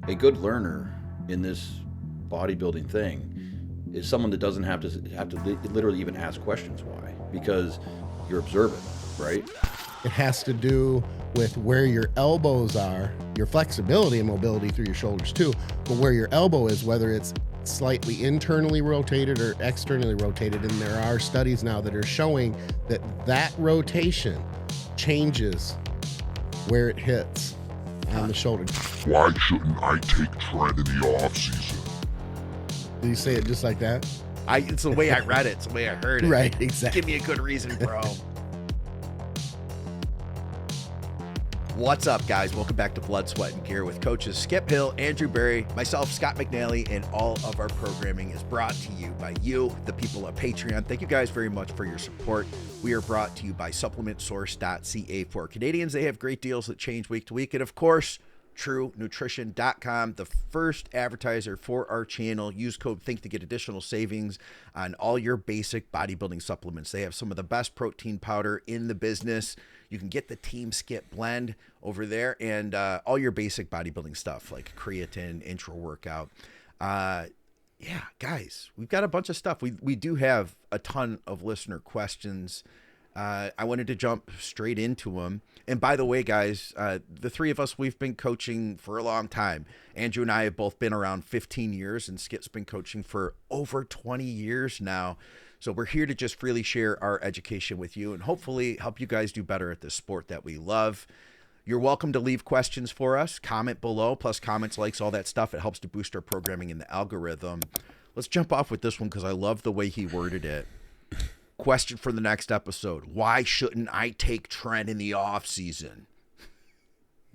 a good learner in this bodybuilding thing is someone that doesn't have to literally even ask questions why, because you're observant, right? It has to do with where your elbows are, your flexibility and mobility through your shoulders too, but where your elbow is, whether it's slightly internally rotated or externally rotated. And there are studies now that are showing that that rotation changes where it hits on the shoulder. Why shouldn't I take Tren in the off season? Did you say it just like that? It's the way I read it. It's the way I heard it. Right, exactly. Give me a good reason, bro. What's up, guys? Welcome back to Blood, Sweat, and Gear with coaches Skip Hill, Andrew Berry, myself, Scott McNally, and all of our programming is brought to you by you, the people of Patreon. Thank you guys very much for your support. We are brought to you by supplementsource.ca for Canadians. They have great deals that change week to week. And of course, TrueNutrition.com, the first advertiser for our channel. Use code THINK to get additional savings on all your basic bodybuilding supplements. They have some of the best protein powder in the business. You can get the Team Skip blend over there and all your basic bodybuilding stuff like creatine, intra workout. Yeah, guys, we've got a bunch of stuff. We do have a ton of listener questions. I wanted to jump straight into them. And by the way, guys, the three of us, we've been coaching for a long time. Andrew and I have both been around 15 years, and Skip's been coaching for over 20 years now. So we're here to just freely share our education with you and hopefully help you guys do better at this sport that we love. You're welcome to leave questions for us. Comment below, plus comments, likes, all that stuff. It helps to boost our programming in the algorithm. Let's jump off with this one because I love the way he worded it. Question for the next episode. Why shouldn't I take Tren in the off season?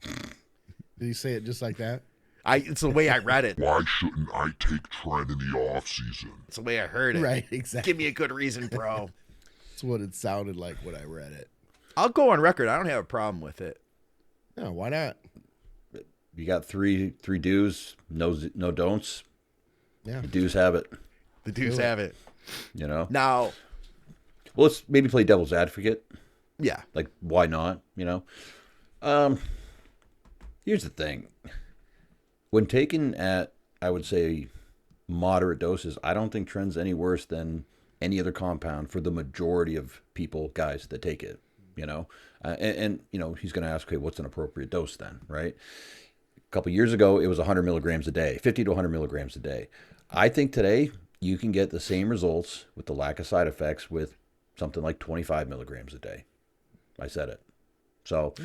Did you say it just like that? It's the way I read it. Why shouldn't I take Tren in the off season? It's the way I heard it. Right, exactly. Give me a good reason, bro. That's what it sounded like when I read it. I'll go on record. I don't have a problem with it. No, why not? You got three do's, no don'ts. Yeah. The do's have it. The dudes have it. You know? Now, Well, let's maybe play devil's advocate. yeah. Like, why not? You know? Here's the thing. When taken at, I would say, moderate doses, I don't think Tren's any worse than any other compound for the majority of people, guys, that take it, you know? And you know, he's going to ask, okay, what's an appropriate dose then, right? A couple years ago, it was 100 milligrams a day, 50 to 100 milligrams a day. I think today you can get the same results with the lack of side effects with something like 25 milligrams a day. I said it. So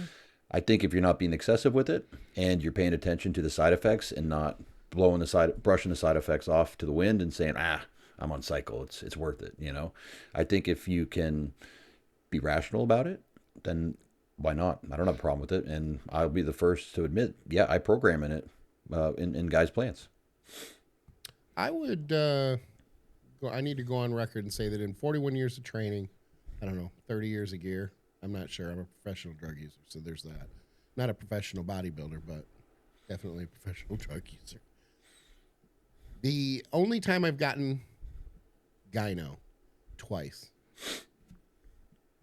I think if you're not being excessive with it and you're paying attention to the side effects and not brushing the side effects off to the wind and saying, I'm on cycle, it's worth it, you know? I think if you can be rational about it, then why not? I don't have a problem with it. And I'll be the first to admit, yeah, I program in it in guys' plans. I would I need to go on record and say that in 41 years of training, I don't know, 30 years of gear, I'm not sure. I'm a professional drug user, so there's that. Not a professional bodybuilder, but definitely a professional drug user. The only time I've gotten gyno, twice.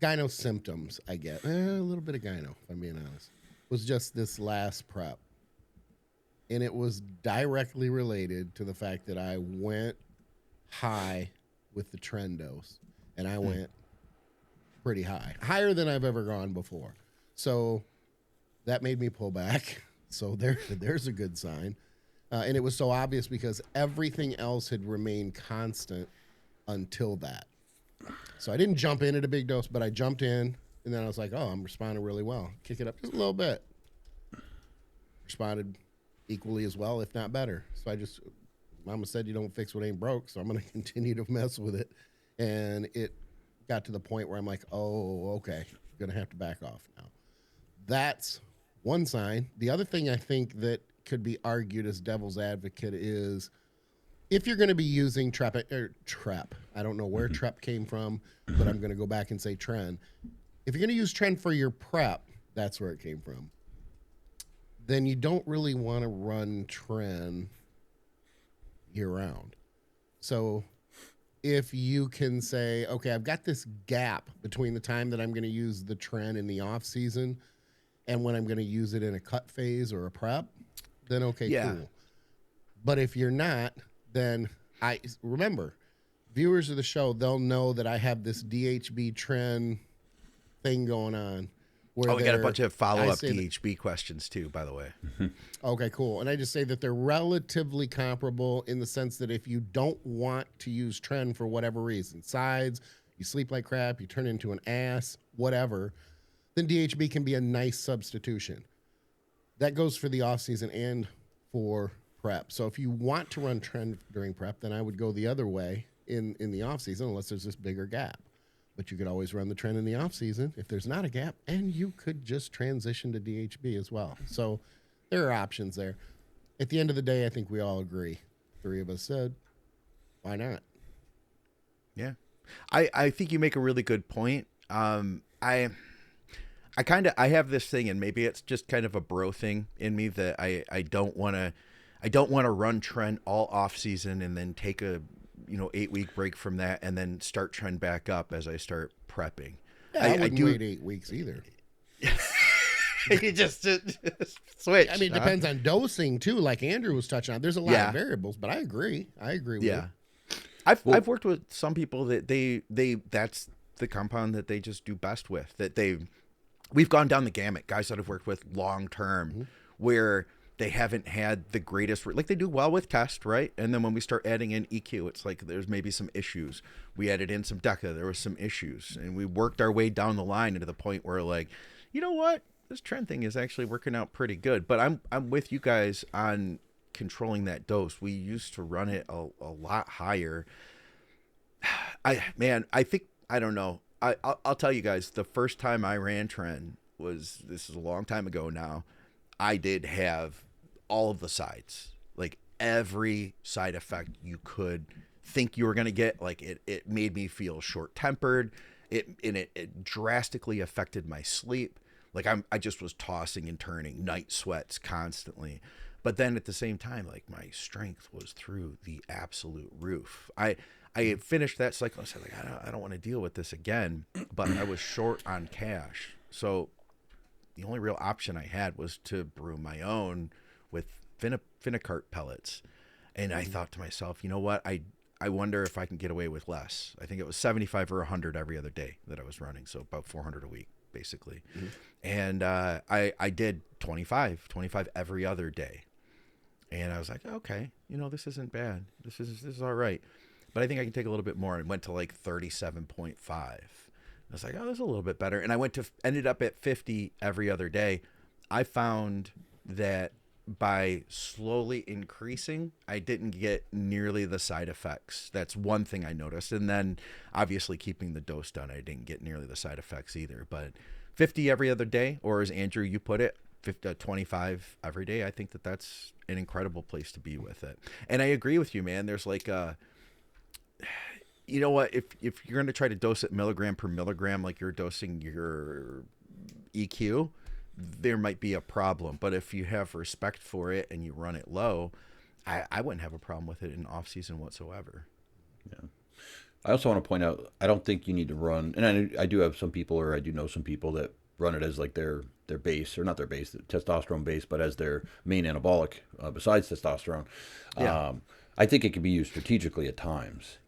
Gyno symptoms I get, a little bit of gyno, if I'm being honest, was just this last prep. And it was directly related to the fact that I went high with the Tren dose, and I went pretty high, higher than I've ever gone before. So that made me pull back. So there's a good sign. And it was so obvious because everything else had remained constant until that. So I didn't jump in at a big dose, but I jumped in, and then I was like, oh, I'm responding really well. Kick it up just a little bit. Responded equally as well, if not better. So Mama said you don't fix what ain't broke, so I'm going to continue to mess with it. And it got to the point where I'm like, oh, okay, going to have to back off now. That's one sign. The other thing I think that could be argued as devil's advocate is if you're going to be using Trep, I don't know where Trep came from, but I'm going to go back and say Tren. If you're going to use Tren for your prep, that's where it came from. Then you don't really want to run Tren year-round. So if you can say, okay, I've got this gap between the time that I'm going to use the Tren in the off-season and when I'm going to use it in a cut phase or a prep, then okay, cool. But if you're not, then I remember viewers of the show, they'll know that I have this DHB Tren thing going on. Where we got a bunch of follow-up DHB questions too, by the way. Okay, cool. And I just say that they're relatively comparable in the sense that if you don't want to use Tren for whatever reason, sides, you sleep like crap, you turn into an ass, whatever, then DHB can be a nice substitution. That goes for the off season and for prep. So if you want to run Tren during prep, then I would go the other way in the off season, unless there's this bigger gap. But you could always run the Tren in the off season if there's not a gap, and you could just transition to DHB as well. So there are options there. At the end of the day, I think we all agree. 3 of us said, why not? Yeah. I think you make a really good point. I have this thing, and maybe it's just kind of a bro thing in me that I don't want to run Tren all off season and then take a 8-week break from that and then start Tren back up as I start prepping. Yeah, I wouldn't wait 8 weeks either. You just switch. I mean, it depends on dosing too, like Andrew was touching on. There's a lot of variables, but I agree with you. I've worked with some people that they that's the compound that they just do best with. We've gone down the gamut. Guys that I've worked with long term, where they haven't had the greatest, like they do well with test, right? And then when we start adding in EQ, it's like there's maybe some issues. We added in some Deca, there was some issues, and we worked our way down the line into the point where, like, you know what, this Tren thing is actually working out pretty good. But I'm with you guys on controlling that dose. We used to run it a lot higher. I don't know. I'll tell you guys, the first time I ran Tren this is a long time ago now. I did have all of the sides, like every side effect you could think you were going to get. Like it made me feel short-tempered. It drastically affected my sleep. Like I just was tossing and turning, night sweats constantly. But then at the same time, like my strength was through the absolute roof. I finished that cycle. I said, like, I don't want to deal with this again, but I was short on cash. So the only real option I had was to brew my own with Finicart pellets. And I thought to myself, you know what? I wonder if I can get away with less. I think it was 75 or 100 every other day that I was running. So about 400 a week, basically. Mm-hmm. And I did 25 every other day. And I was like, okay, this isn't bad. This is all right. But I think I can take a little bit more, and went to like 37.5. I was like, oh, that's a little bit better. And I ended up at 50 every other day. I found that by slowly increasing, I didn't get nearly the side effects. That's one thing I noticed. And then obviously keeping the dose down, I didn't get nearly the side effects either. But 50 every other day, or as Andrew, you put it, 25 every day. I think that's an incredible place to be with it. And I agree with you, man. There's like you know what, if you're going to try to dose it milligram per milligram like you're dosing your EQ, there might be a problem. But if you have respect for it and you run it low, I wouldn't have a problem with it in off season whatsoever. Yeah. I also want to point out, I don't think you need to run, and I do have some people, or I do know some people that run it as like their base, or not their base, the testosterone base, but as their main anabolic besides testosterone. Yeah. I think it can be used strategically at times,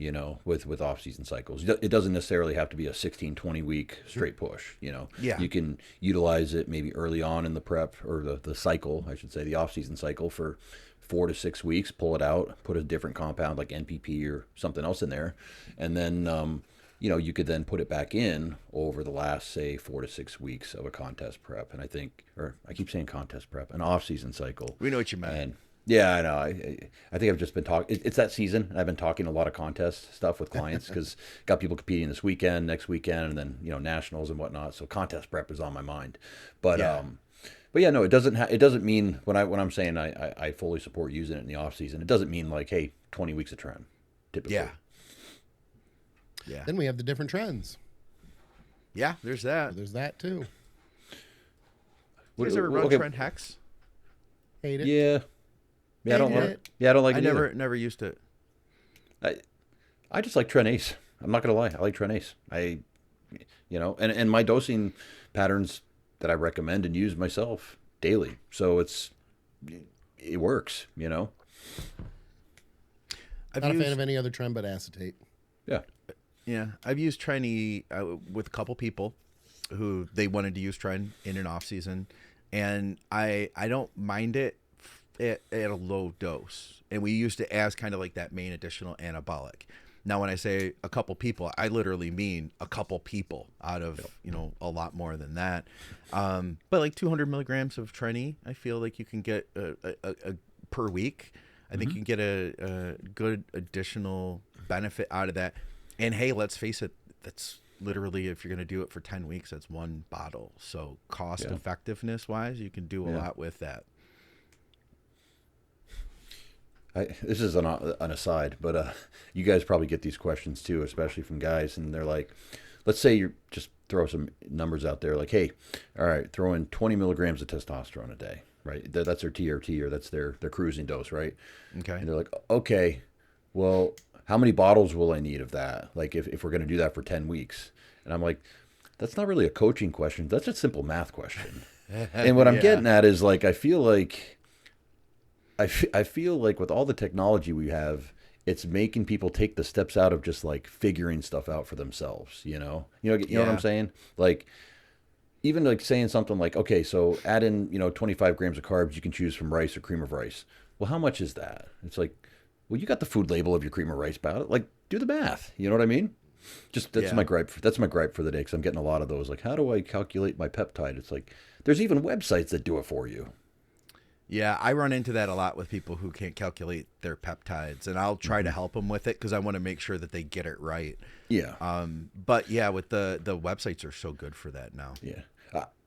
with off-season cycles. It doesn't necessarily have to be a 16, 20-week straight push, Yeah. You can utilize it maybe early on in the prep, or the cycle, I should say, the off-season cycle for 4 to 6 weeks, pull it out, put a different compound like NPP or something else in there, and then, you could then put it back in over the last, say, 4 to 6 weeks of a contest prep. And I keep saying contest prep, an off-season cycle. We know what you meant. And yeah, I know. I think I've just been talking. It's that season, and I've been talking a lot of contest stuff with clients because got people competing this weekend, next weekend, and then nationals and whatnot. So contest prep is on my mind. But yeah, no, it doesn't mean when I'm saying I fully support using it in the off season. It doesn't mean like, hey, 20 weeks of Tren, typically. Yeah. Yeah. Then we have the different trends. Yeah, there's that. There's that too. You guys ever run Tren Hex? Hate it. Yeah. Yeah, I don't like it. Yeah, I don't like it. I never used it. I just like Tren Ace. I'm not gonna lie. I like Tren Ace. And my dosing patterns that I recommend and use myself daily. So it works, Not a fan of any other Tren but acetate. Yeah. Yeah, I've used Tren with a couple people who they wanted to use Tren in an off season, and I don't mind it at a low dose. And we used it as kind of like that main additional anabolic. Now, when I say a couple people, I literally mean a couple people out of, a lot more than that. But like 200 milligrams of Tren, I feel like you can get a per week. I think you can get a good additional benefit out of that. And hey, let's face it, that's literally, if you're going to do it for 10 weeks, that's one bottle. So cost effectiveness wise, you can do a lot with that. This is an aside, but you guys probably get these questions too, especially from guys. And they're like, let's say you just throw some numbers out there like, hey, all right, throw in 20 milligrams of testosterone a day, right? That's their TRT, or that's their cruising dose, right? Okay. And they're like, okay, well, how many bottles will I need of that? Like if we're going to do that for 10 weeks. And I'm like, that's not really a coaching question. That's a simple math question. And what I'm getting at is like, I feel like with all the technology we have, it's making people take the steps out of just like figuring stuff out for themselves, you know what I'm saying? Like even like saying something like, okay, so add in, 25 grams of carbs, you can choose from rice or cream of rice. Well, how much is that? It's like, well, you got the food label of your cream of rice about. Like, do the math. You know what I mean? Just that's my gripe. That's my gripe for the day, because I'm getting a lot of those. Like, how do I calculate my peptide? It's like there's even websites that do it for you. Yeah, I run into that a lot with people who can't calculate their peptides, and I'll try to help them with it because I want to make sure that they get it right. Yeah. But yeah, with the websites are so good for that now. Yeah.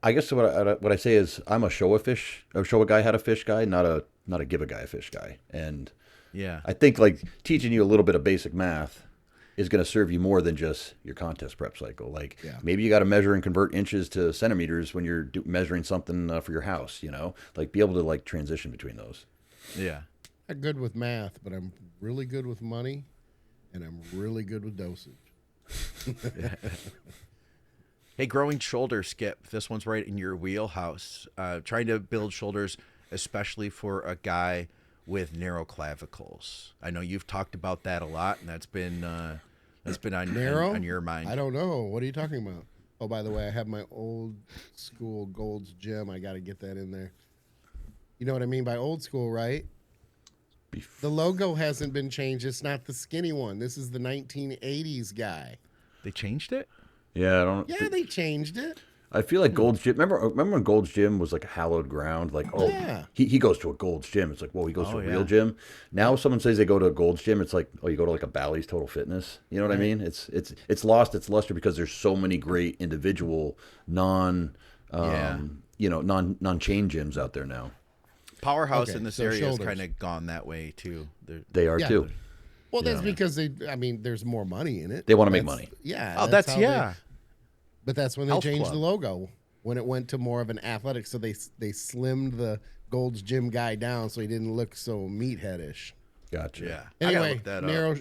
I guess what I say is I'm a show a guy how to fish guy, not a give a guy a fish guy. And yeah, I think like teaching you a little bit of basic math is going to serve you more than just your contest prep cycle. Like maybe you got to measure and convert inches to centimeters when you're measuring something for your house, like be able to like transition between those. Yeah. Not good with math, but I'm really good with money, and I'm really good with dosage. Hey, growing shoulder, Skip. This one's right in your wheelhouse. Trying to build shoulders, especially for a guy with narrow clavicles. I know you've talked about that a lot, and that's been on your mind. I don't know. What are you talking about? Oh, by the way, I have my old school Gold's Gym. I got to get that in there. You know what I mean by old school, right? The logo hasn't been changed. It's not the skinny one. This is the 1980s guy. They changed it? Yeah, I don't. Yeah, they changed it. I feel like Gold's Gym. Remember when Gold's Gym was like a hallowed ground? Like, he goes to a Gold's Gym. It's like, whoa, he goes to a real gym. Now, if someone says they go to a Gold's Gym, it's like, oh, you go to like a Bally's Total Fitness. You know what I mean? It's lost its luster because there's so many great individual non chain gyms out there now. Powerhouse in this area has kind of gone that way too. They are too. Well, that's because there's more money in it. They want to make money. Yeah. Oh, But that's when they Health changed club. the logo, when it went to more of an athletic. So they slimmed the Gold's Gym guy down so he didn't look so meatheadish. Gotcha. Yeah. Anyway, I gotta look that up.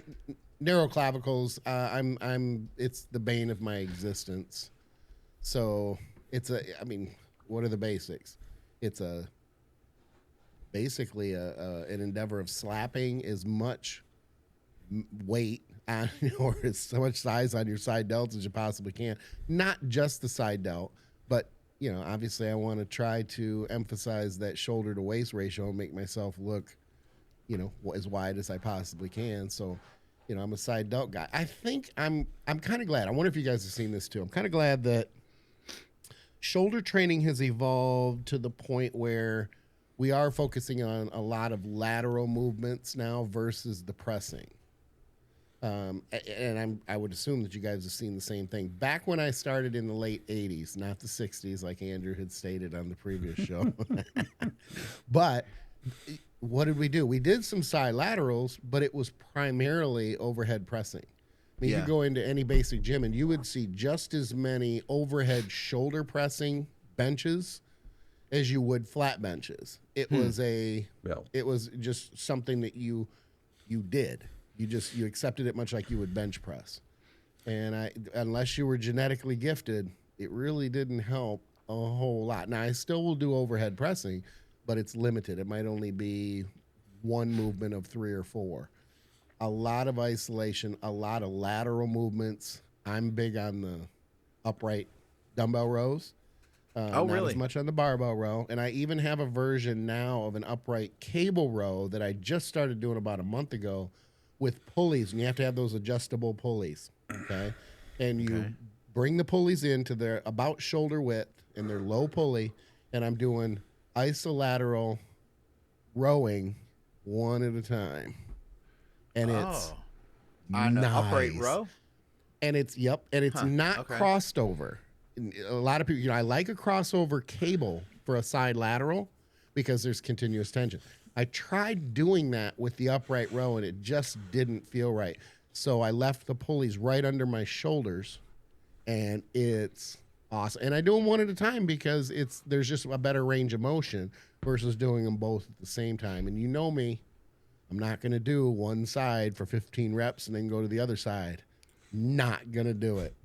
narrow clavicles. It's the bane of my existence. So what are the basics? It's basically an endeavor of slapping as much weight on, or as much size on your side delts as you possibly can. Not just the side delt, but obviously I want to try to emphasize that shoulder to waist ratio and make myself look, as wide as I possibly can. So, I'm a side delt guy. I think I'm kind of glad. I wonder if you guys have seen this too. I'm kind of glad that shoulder training has evolved to the point where we are focusing on a lot of lateral movements now versus the pressing. And I would assume that you guys have seen the same thing. Back when I started in the late 80s, not the 60s, like Andrew had stated on the previous show. But what did we do? We did some side laterals, but it was primarily overhead pressing. You could go into any basic gym and you would see just as many overhead shoulder pressing benches as you would flat benches. It was it was just something that you did. You accepted it much like you would bench press. And unless you were genetically gifted, it really didn't help a whole lot. Now, I still will do overhead pressing, but it's limited. It might only be one movement of 3 or 4. a lot of isolation, a lot of lateral movements. I'm big on the upright dumbbell rows. Not really? as much on the barbell row. And I even have a version now of an upright cable row that I just started doing about a month ago with pulleys. And you have to have those adjustable pulleys. Okay. And you bring the pulleys into their about shoulder width and their low pulley. And I'm doing isolateral rowing one at a time. And it's on an upright nice. row? And it's not okay. crossed over. A lot of people, I like a crossover cable for a side lateral because there's continuous tension. I tried doing that with the upright row and it just didn't feel right. So I left the pulleys right under my shoulders, and it's awesome. And I do them one at a time because there's just a better range of motion versus doing them both at the same time. And you know me, I'm not going to do one side for 15 reps and then go to the other side. Not going to do it.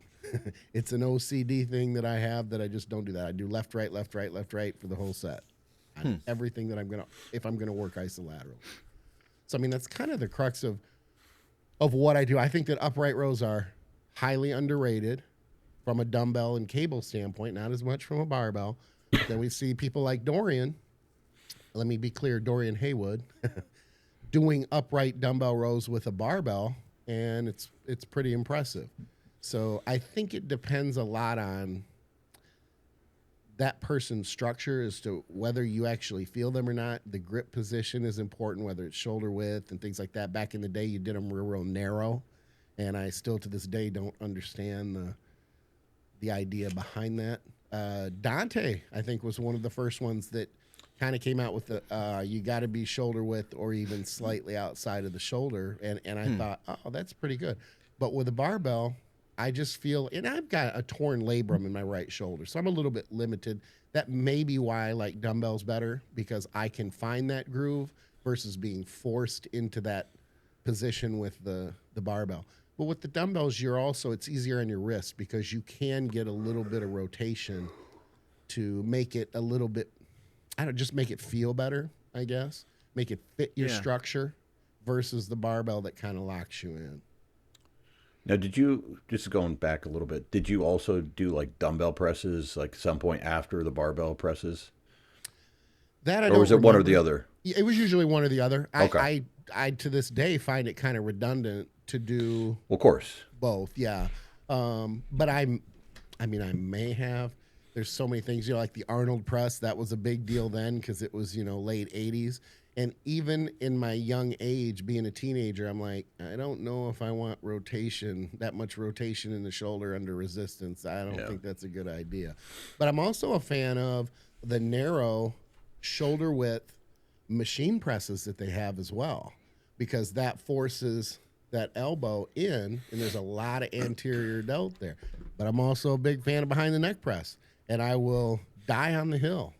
It's an OCD thing that I have that I just don't do that. I do left, right, left, right, left, right for the whole set. Everything that if I'm going to work isolateral. So, I mean, that's kind of the crux of what I do. I think that upright rows are highly underrated from a dumbbell and cable standpoint, not as much from a barbell. But then we see people like Dorian, let me be clear, Dorian Haywood, doing upright dumbbell rows with a barbell, and it's pretty impressive. So I think it depends a lot on that person's structure as to whether you actually feel them or not. The grip position is important, whether it's shoulder width and things like that. Back in the day, you did them real narrow, and I still to this day don't understand the idea behind that. Dante, I think, was one of the first ones that kind of came out with the you got to be shoulder width or even slightly outside of the shoulder, and I thought, oh, that's pretty good. But with a barbell, I just feel, and I've got a torn labrum in my right shoulder, so I'm a little bit limited. That may be why I like dumbbells better, because I can find that groove versus being forced into that position with the barbell. But with the dumbbells, it's easier on your wrist because you can get a little bit of rotation to make it a little bit, just make it feel better, I guess. Make it fit your structure versus the barbell that kind of locks you in. Now, did you, just going back a little bit, did you also do like dumbbell presses, like some point after the barbell presses? That I or don't was it remember. one or the other? It was usually one or the other. Okay. I to this day find it kind of redundant to do Well, of course. both, yeah. But I may have. There's so many things, like the Arnold press. That was a big deal then because it was, late 80s. And even in my young age, being a teenager, I'm like, I don't know if I want that much rotation in the shoulder under resistance. I don't think that's a good idea. But I'm also a fan of the narrow shoulder width machine presses that they have as well, because that forces that elbow in, and there's a lot of anterior delt there. But I'm also a big fan of behind the neck press, and I will die on the hill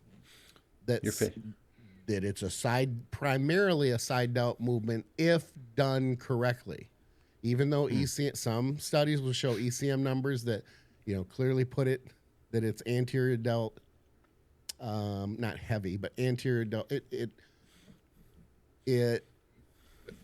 that it's primarily a side delt movement if done correctly. Even though some studies will show ECM numbers that clearly put it that it's anterior delt, not heavy, but anterior delt.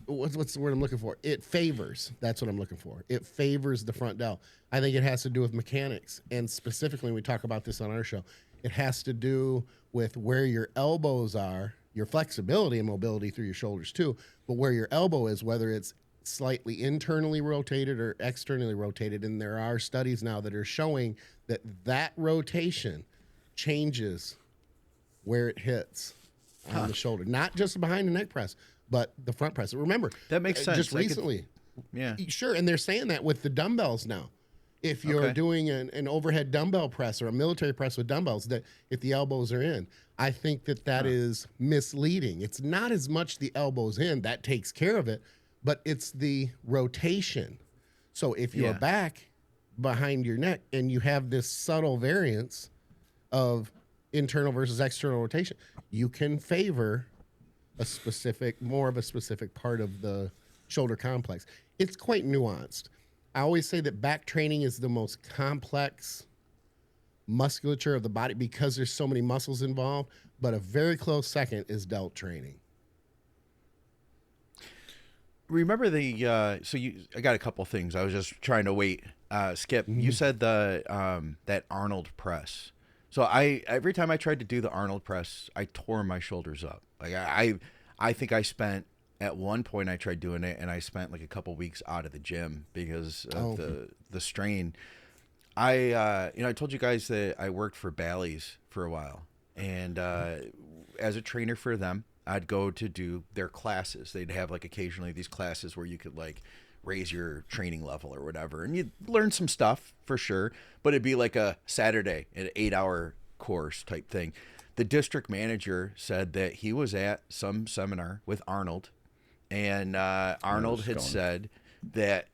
What's the word I'm looking for? It favors. That's what I'm looking for. It favors the front delt. I think it has to do with mechanics, and specifically, when we talk about this on our show, it has to do with where your elbows are, your flexibility and mobility through your shoulders too, but where your elbow is, whether it's slightly internally rotated or externally rotated. And there are studies now that are showing that rotation changes where it hits on the shoulder, not just behind the neck press, but the front press. Remember, that makes sense. Just recently, sure, and they're saying that with the dumbbells now. If you're doing an overhead dumbbell press or a military press with dumbbells, that if the elbows are in, I think that is misleading. It's not as much the elbows in, that takes care of it, but it's the rotation. So if you're back behind your neck and you have this subtle variance of internal versus external rotation, you can favor more of a specific part of the shoulder complex. It's quite nuanced. I always say that back training is the most complex musculature of the body because there's so many muscles involved, but a very close second is delt training. Remember I got a couple things. I was just trying to wait. Skip, you said that Arnold press. So every time I tried to do the Arnold press, I tore my shoulders up. Like I think I spent, at one point I tried doing it and I spent like a couple weeks out of the gym because of the strain. I told you guys that I worked for Bally's for a while, and as a trainer for them, I'd go to do their classes. They'd have like occasionally these classes where you could like raise your training level or whatever, and you'd learn some stuff for sure, but it'd be like a Saturday, an 8-hour course type thing. The district manager said that he was at some seminar with Arnold, and Arnold had said that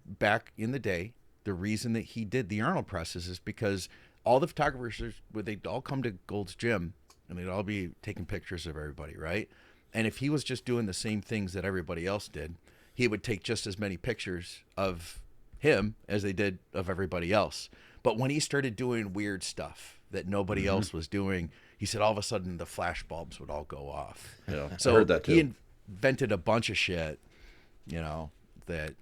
back in the day, the reason that he did the Arnold presses is because all the photographers, they'd all come to Gold's Gym and they'd all be taking pictures of everybody, right? And if he was just doing the same things that everybody else did, he would take just as many pictures of him as they did of everybody else. But when he started doing weird stuff that nobody else was doing, he said all of a sudden the flash bulbs would all go off. Yeah, so I heard that too. He invented a bunch of shit, that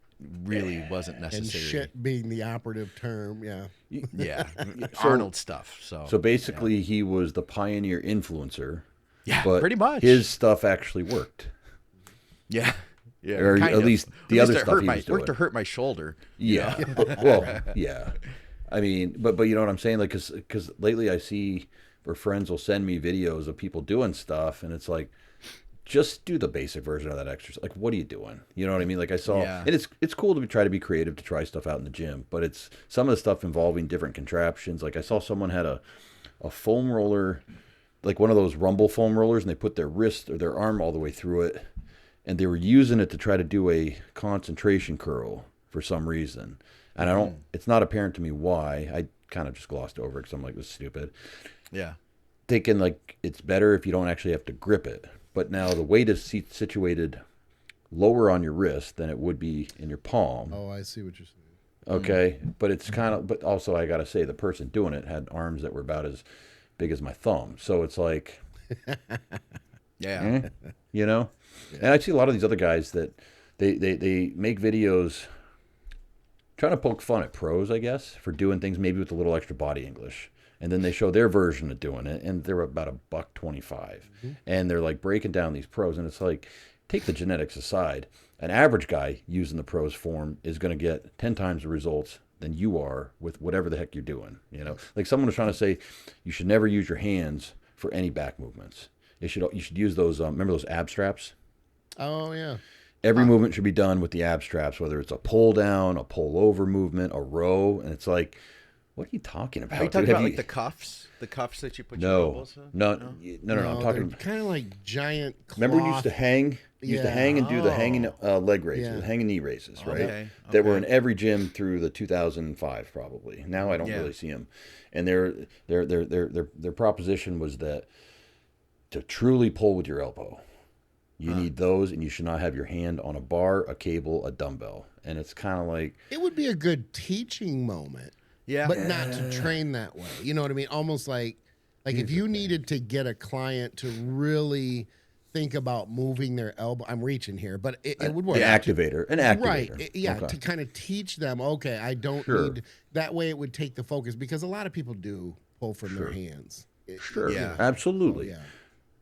really wasn't necessary. And shit being the operative term, yeah. Yeah, Arnold stuff. So basically, he was the pioneer influencer. Yeah, but pretty much. His stuff actually worked. Yeah. Yeah, or at least the other stuff he was doing. Worked to hurt my shoulder. Yeah. Well, yeah. I mean, but you know what I'm saying? Like, because lately I see, or friends will send me videos of people doing stuff, and it's like, just do the basic version of that exercise. Like, what are you doing? You know what I mean? Like I saw, and it's cool to try to be creative, to try stuff out in the gym, but it's some of the stuff involving different contraptions. Like I saw someone had a foam roller, like one of those rumble foam rollers, and they put their wrist or their arm all the way through it, and they were using it to try to do a concentration curl for some reason. And it's not apparent to me why. I kind of just glossed over it because I'm like, this is stupid. Yeah. Thinking like it's better if you don't actually have to grip it. But now the weight is situated lower on your wrist than it would be in your palm. Oh, I see what you're saying. Okay. But it's kind of, but also I got to say the person doing it had arms that were about as big as my thumb. So it's like, yeah. You know? Yeah. And I see a lot of these other guys that they make videos trying to poke fun at pros, I guess, for doing things maybe with a little extra body English. And then they show their version of doing it, and they're about $1.25. And they're like breaking down these pros, and it's like, take the genetics aside. An average guy using the pros form is going to get 10 times the results than you are with whatever the heck you're doing. You know, like someone was trying to say, you should never use your hands for any back movements. You should use those. Remember those ab straps? Oh yeah. Every movement should be done with the ab straps, whether it's a pull down, a pull over movement, a row, and it's like, what are you talking about? Are you talking about like the cuffs? The cuffs that you put your elbows in? No. I'm talking kind of like giant cloth. Remember we used to hang? Used to hang and do the hanging leg raises, the hanging knee raises, right? Okay. That were in every gym through the 2005 probably. Now I don't really see them. And their proposition was that to truly pull with your elbow, you need those, and you should not have your hand on a bar, a cable, a dumbbell. And it's kind of like, it would be a good teaching moment. Yeah. But not to train that way. You know what I mean? Almost like if you needed to get a client to really think about moving their elbow, I'm reaching here, but it would work. An activator. Right. To kind of teach them, okay, I don't need, that way it would take the focus, because a lot of people do pull from their hands. Absolutely. Yeah.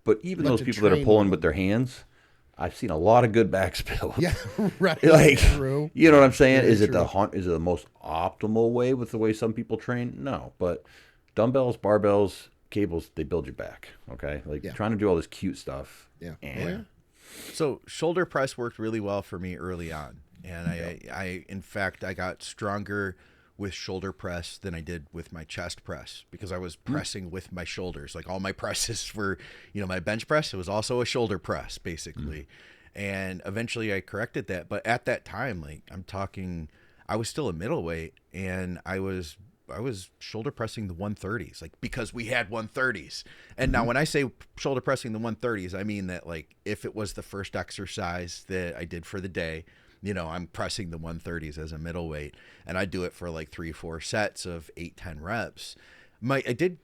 But even those people that are pulling with their hands, I've seen a lot of good back spills. Yeah, right. Like, true. You know what I'm saying? Very Is it true. the most optimal way with the way some people train? No, but dumbbells, barbells, cables, they build your back. Okay, like trying to do all this cute stuff. Yeah. So shoulder press worked really well for me early on, and I in fact I got stronger with shoulder press than I did with my chest press, because I was pressing with my shoulders. Like all my presses were, my bench press, it was also a shoulder press basically. And eventually I corrected that. But at that time, like I'm talking, I was still a middleweight, and I was shoulder pressing the 130s, like because we had 130s. And now when I say shoulder pressing the 130s, I mean that like if it was the first exercise that I did for the day, I'm pressing the 130s as a middleweight, and I do it for like 3-4 sets of 8-10 reps. I did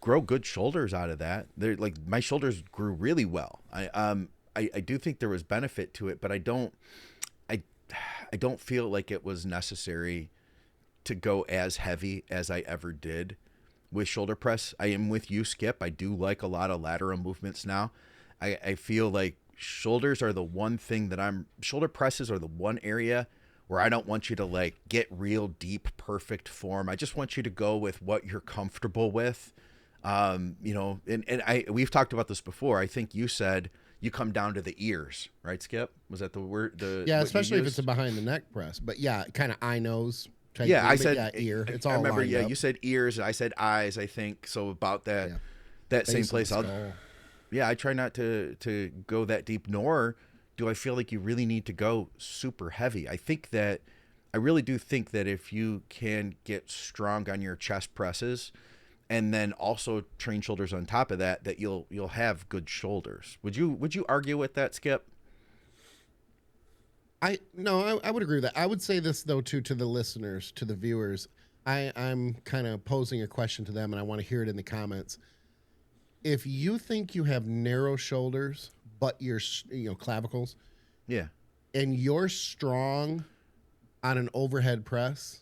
grow good shoulders out of that. They're like, my shoulders grew really well. I I do think there was benefit to it, but I don't feel like it was necessary to go as heavy as I ever did with shoulder press. I am with you, Skip. I do like a lot of lateral movements now. I feel like shoulder presses are the one area where I don't want you to like get real deep, perfect form. I just want you to go with what you're comfortable with. We've talked about this before. I think you said you come down to the ears, right, Skip? Was that the word? Especially if it's a behind the neck press. But yeah, kind of eye nose. Yeah, I said ear. It's all. I remember. lined Yeah, up. you said ears, and I said eyes. I think so. About that, that same place. I try not to go that deep. Nor do I feel like you really need to go super heavy. I really do think that if you can get strong on your chest presses, and then also train shoulders on top of that, that you'll have good shoulders. Would you argue with that, Skip? I would agree with that. I would say this though too to the listeners, to the viewers. I'm kind of posing a question to them, and I want to hear it in the comments. If you think you have narrow shoulders, but you're clavicles, and you're strong on an overhead press,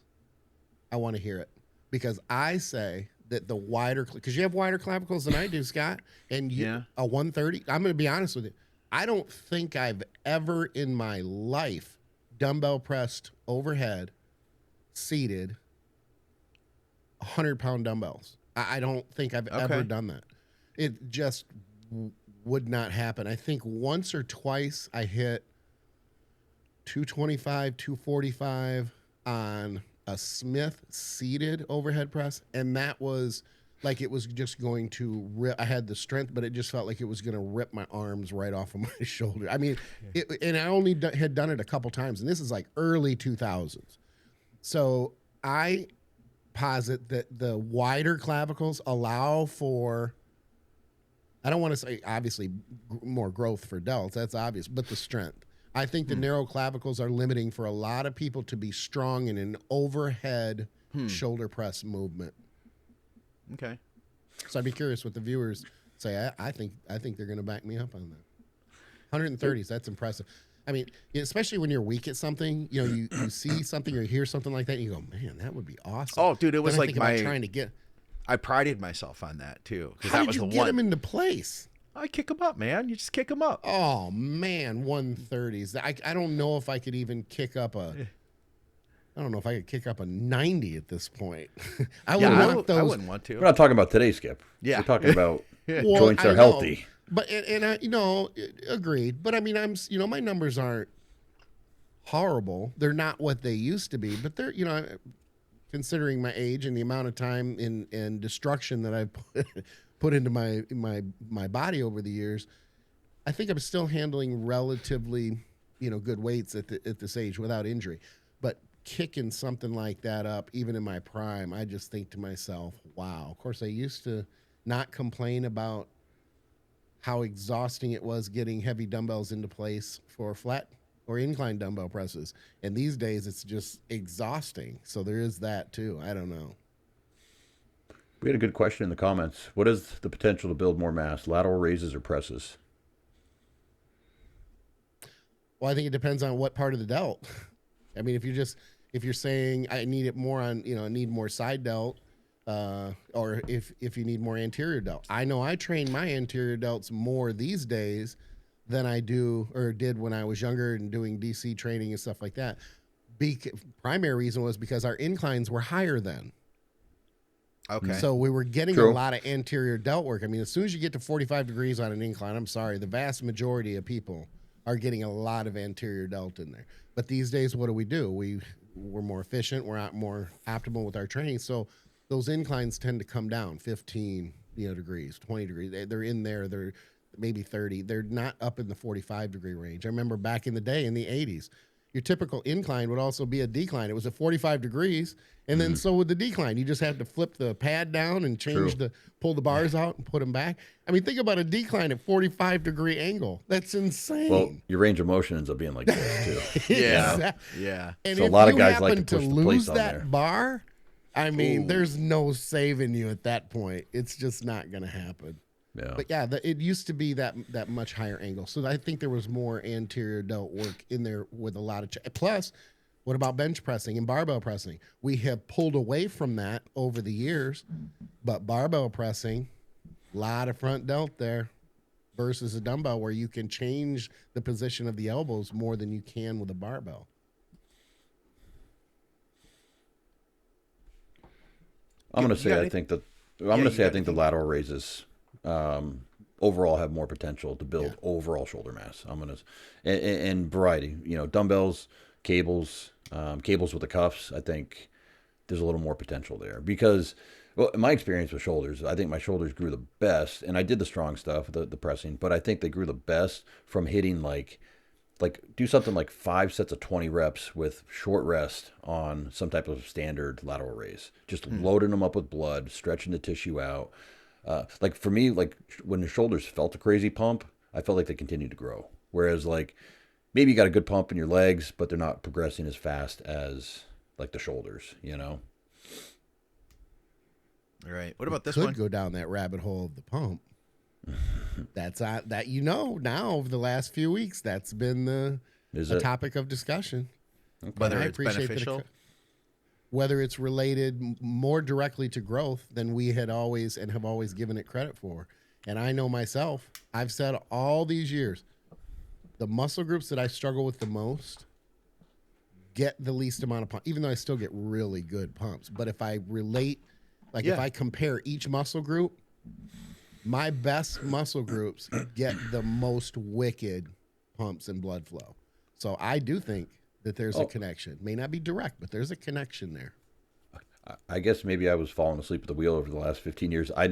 I want to hear it, because I say that the wider, because you have wider clavicles than I do, Scott, and a 130. I'm going to be honest with you. I don't think I've ever in my life dumbbell pressed overhead, seated, 100-pound dumbbells. I don't think I've ever done that. It just would not happen. I think once or twice I hit 225, 245 on a Smith seated overhead press, and that was like it was just going to rip. I had the strength, but it just felt like it was going to rip my arms right off of my shoulder. I mean, and I only had done it a couple times, and this is like early 2000s. So I posit that the wider clavicles allow for, I don't want to say obviously more growth for delts, that's obvious, but the strength. I think the narrow clavicles are limiting for a lot of people to be strong in an overhead shoulder press movement. Okay. So I'd be curious what the viewers say. I think they're going to back me up on that. 130s, that's impressive. I mean, especially when you're weak at something, you see something or hear something like that, and you go, man, that would be awesome. Oh, dude, it was like trying to get. I prided myself on that too. How did you get them into place? I kick them up, man. You just kick them up. Oh man, 130s. I don't know if I could even kick up a. I don't know if I could kick up a 90 at this point. I wouldn't want to. We're not talking about today, Skip. Yeah. We're talking about joints are healthy. But and I agreed. But I mean, my numbers aren't horrible. They're not what they used to be. But they're considering my age and the amount of time and destruction that I've put into my body over the years, I think I'm still handling relatively good weights at this age without injury. But kicking something like that up, even in my prime, I just think to myself, wow. Of course, I used to not complain about how exhausting it was getting heavy dumbbells into place for flat or incline dumbbell presses. And these days, it's just exhausting. So there is that too. I don't know. We had a good question in the comments. What is the potential to build more mass, lateral raises or presses? Well, I think it depends on what part of the delt. I mean, if you're saying I need it more on, I need more side delt, or if you need more anterior delt. I know I train my anterior delts more these days than I do or did when I was younger and doing DC training and stuff like that. Primary reason was because our inclines were higher then. Okay. So we were getting a lot of anterior delt work. I mean, as soon as you get to 45 degrees on an incline, I'm sorry, the vast majority of people are getting a lot of anterior delt in there. But these days, what do? We're more efficient. We're more optimal with our training. So those inclines tend to come down 15 degrees, 20 degrees. They're in there. They're maybe 30. They're not up in the 45-degree range. I remember back in the day in the 80s, your typical incline would also be a decline. It was at 45 degrees, and then so would the decline. You just had to flip the pad down and pull the bars out and put them back. I mean, think about a decline at 45-degree angle. That's insane. Well, your range of motion ends up being like this too. Yeah. And so if a lot of you guys like to happen push to the lose place on that there. bar, I mean, there's no saving you at that point. It's just not going to happen. Yeah. But yeah, it used to be that much higher angle. So I think there was more anterior delt work in there with a lot of plus. What about bench pressing and barbell pressing? We have pulled away from that over the years, but barbell pressing, a lot of front delt there versus a dumbbell where you can change the position of the elbows more than you can with a barbell. I'm going to say I think the lateral raises overall have more potential to build overall shoulder mass. I'm going to and variety, dumbbells, cables with the cuffs. I think there's a little more potential there because, well, in my experience with shoulders, I think my shoulders grew the best, and I did the strong stuff, the pressing, but I think they grew the best from hitting like do something like 5 sets of 20 reps with short rest on some type of standard lateral raise, just loading them up with blood, stretching the tissue out. Like for me, like when the shoulders felt a crazy pump, I felt like they continued to grow. Whereas like maybe you got a good pump in your legs, but they're not progressing as fast as like the shoulders, All right. What about this one? Could go down that rabbit hole of the pump. That's that now over the last few weeks, that's been a topic of discussion. Okay. Whether it's beneficial, whether it's related more directly to growth than we had always and have always given it credit for. And I know myself, I've said all these years, the muscle groups that I struggle with the most get the least amount of pump, even though I still get really good pumps. But if I relate, if I compare each muscle group, my best muscle groups get the most wicked pumps and blood flow. So I do think that there's a connection. May not be direct, but there's a connection there. I guess maybe I was falling asleep at the wheel over the last 15 years. I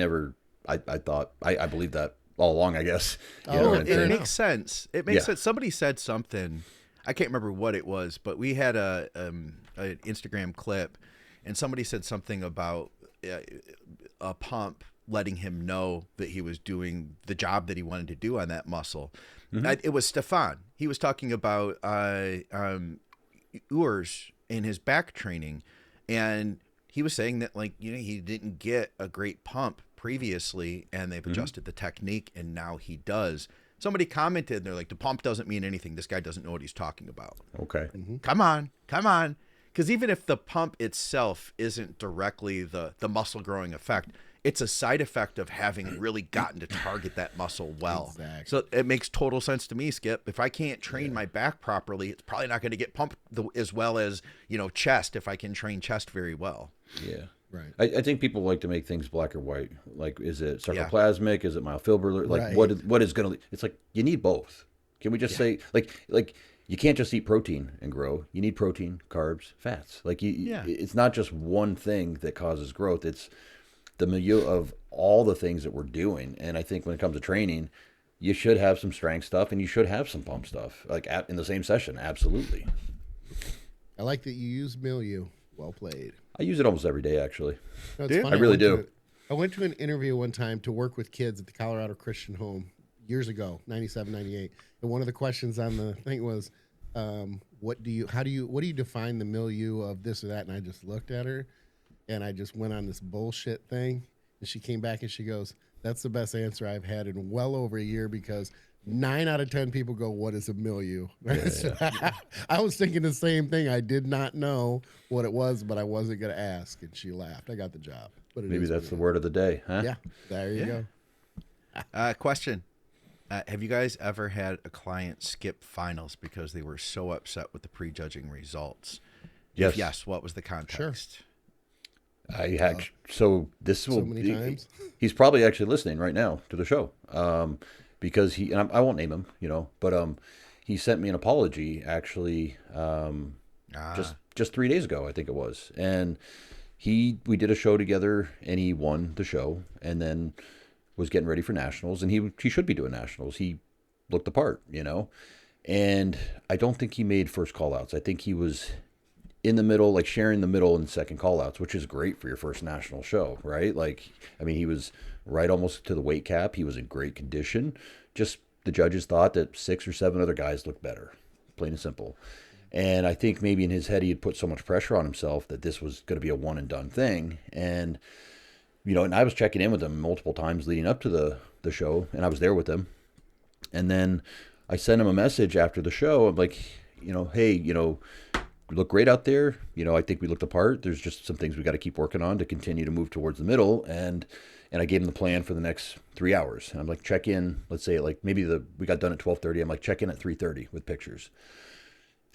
thought, I believed that all along, I guess. It makes sense. It makes sense. Somebody said something, I can't remember what it was, but we had an Instagram clip, and somebody said something about a pump letting him know that he was doing the job that he wanted to do on that muscle. It was Stefan. He was talking about Urs in his back training, and he was saying that he didn't get a great pump previously, and they've adjusted the technique, and now he does. Somebody commented, and they're like, the pump doesn't mean anything. This guy doesn't know what he's talking about. Okay. Come on. Because even if the pump itself isn't directly the muscle growing effect, it's a side effect of having really gotten to target that muscle well. Exactly. So it makes total sense to me, Skip. If I can't train my back properly, it's probably not going to get pumped as well as, chest if I can train chest very well. Yeah. Right. I think people like to make things black or white. Like, is it sarcoplasmic? Is it myofibrillar? Like, what is going to... It's like, you need both. Can we just say, like you can't just eat protein and grow. You need protein, carbs, fats. It's not just one thing that causes growth. It's the milieu of all the things that we're doing. And I think when it comes to training, you should have some strength stuff and you should have some pump stuff, in the same session. Absolutely. I like that you use milieu. Well played. I use it almost every day, actually. No, it's funny. I really do. I went to an interview one time to work with kids at the Colorado Christian Home years ago, 97, 98. And one of the questions on the thing was, what do you define the milieu of this or that? And I just looked at her and I just went on this bullshit thing. And she came back and she goes, that's the best answer I've had in well over a year, because 9 out of 10 people go, what is a milieu? Yeah. I was thinking the same thing. I did not know what it was, but I wasn't going to ask. And she laughed. I got the job. But maybe that's the word of the day, huh? Yeah, there you go. Question. Have you guys ever had a client skip finals because they were so upset with the prejudging results? Yes. If yes, what was the context? Sure. I had so many times. He's probably actually listening right now to the show, because I won't name him, but he sent me an apology actually, just 3 days ago, I think it was, and we did a show together, and he won the show, and then was getting ready for nationals, and he should be doing nationals. He looked the part, and I don't think he made first call outs. I think he was in the middle, sharing the middle and second call outs, which is great for your first national show, right? He was right almost to the weight cap. He was in great condition. Just the judges thought that 6 or 7 other guys looked better, plain and simple. And I think maybe in his head he had put so much pressure on himself that this was going to be a one and done thing. And and I was checking in with him multiple times leading up to the the show, and I was there with him. And then I sent him a message after the show. I'm like, hey, you look great out there. I think we looked apart. There's just some things we got to keep working on to continue to move towards the middle. And I gave him the plan for the next 3 hours. And I'm like, check in. Let's say like maybe we got done at 12:30. I'm like, check in at 3:30 with pictures.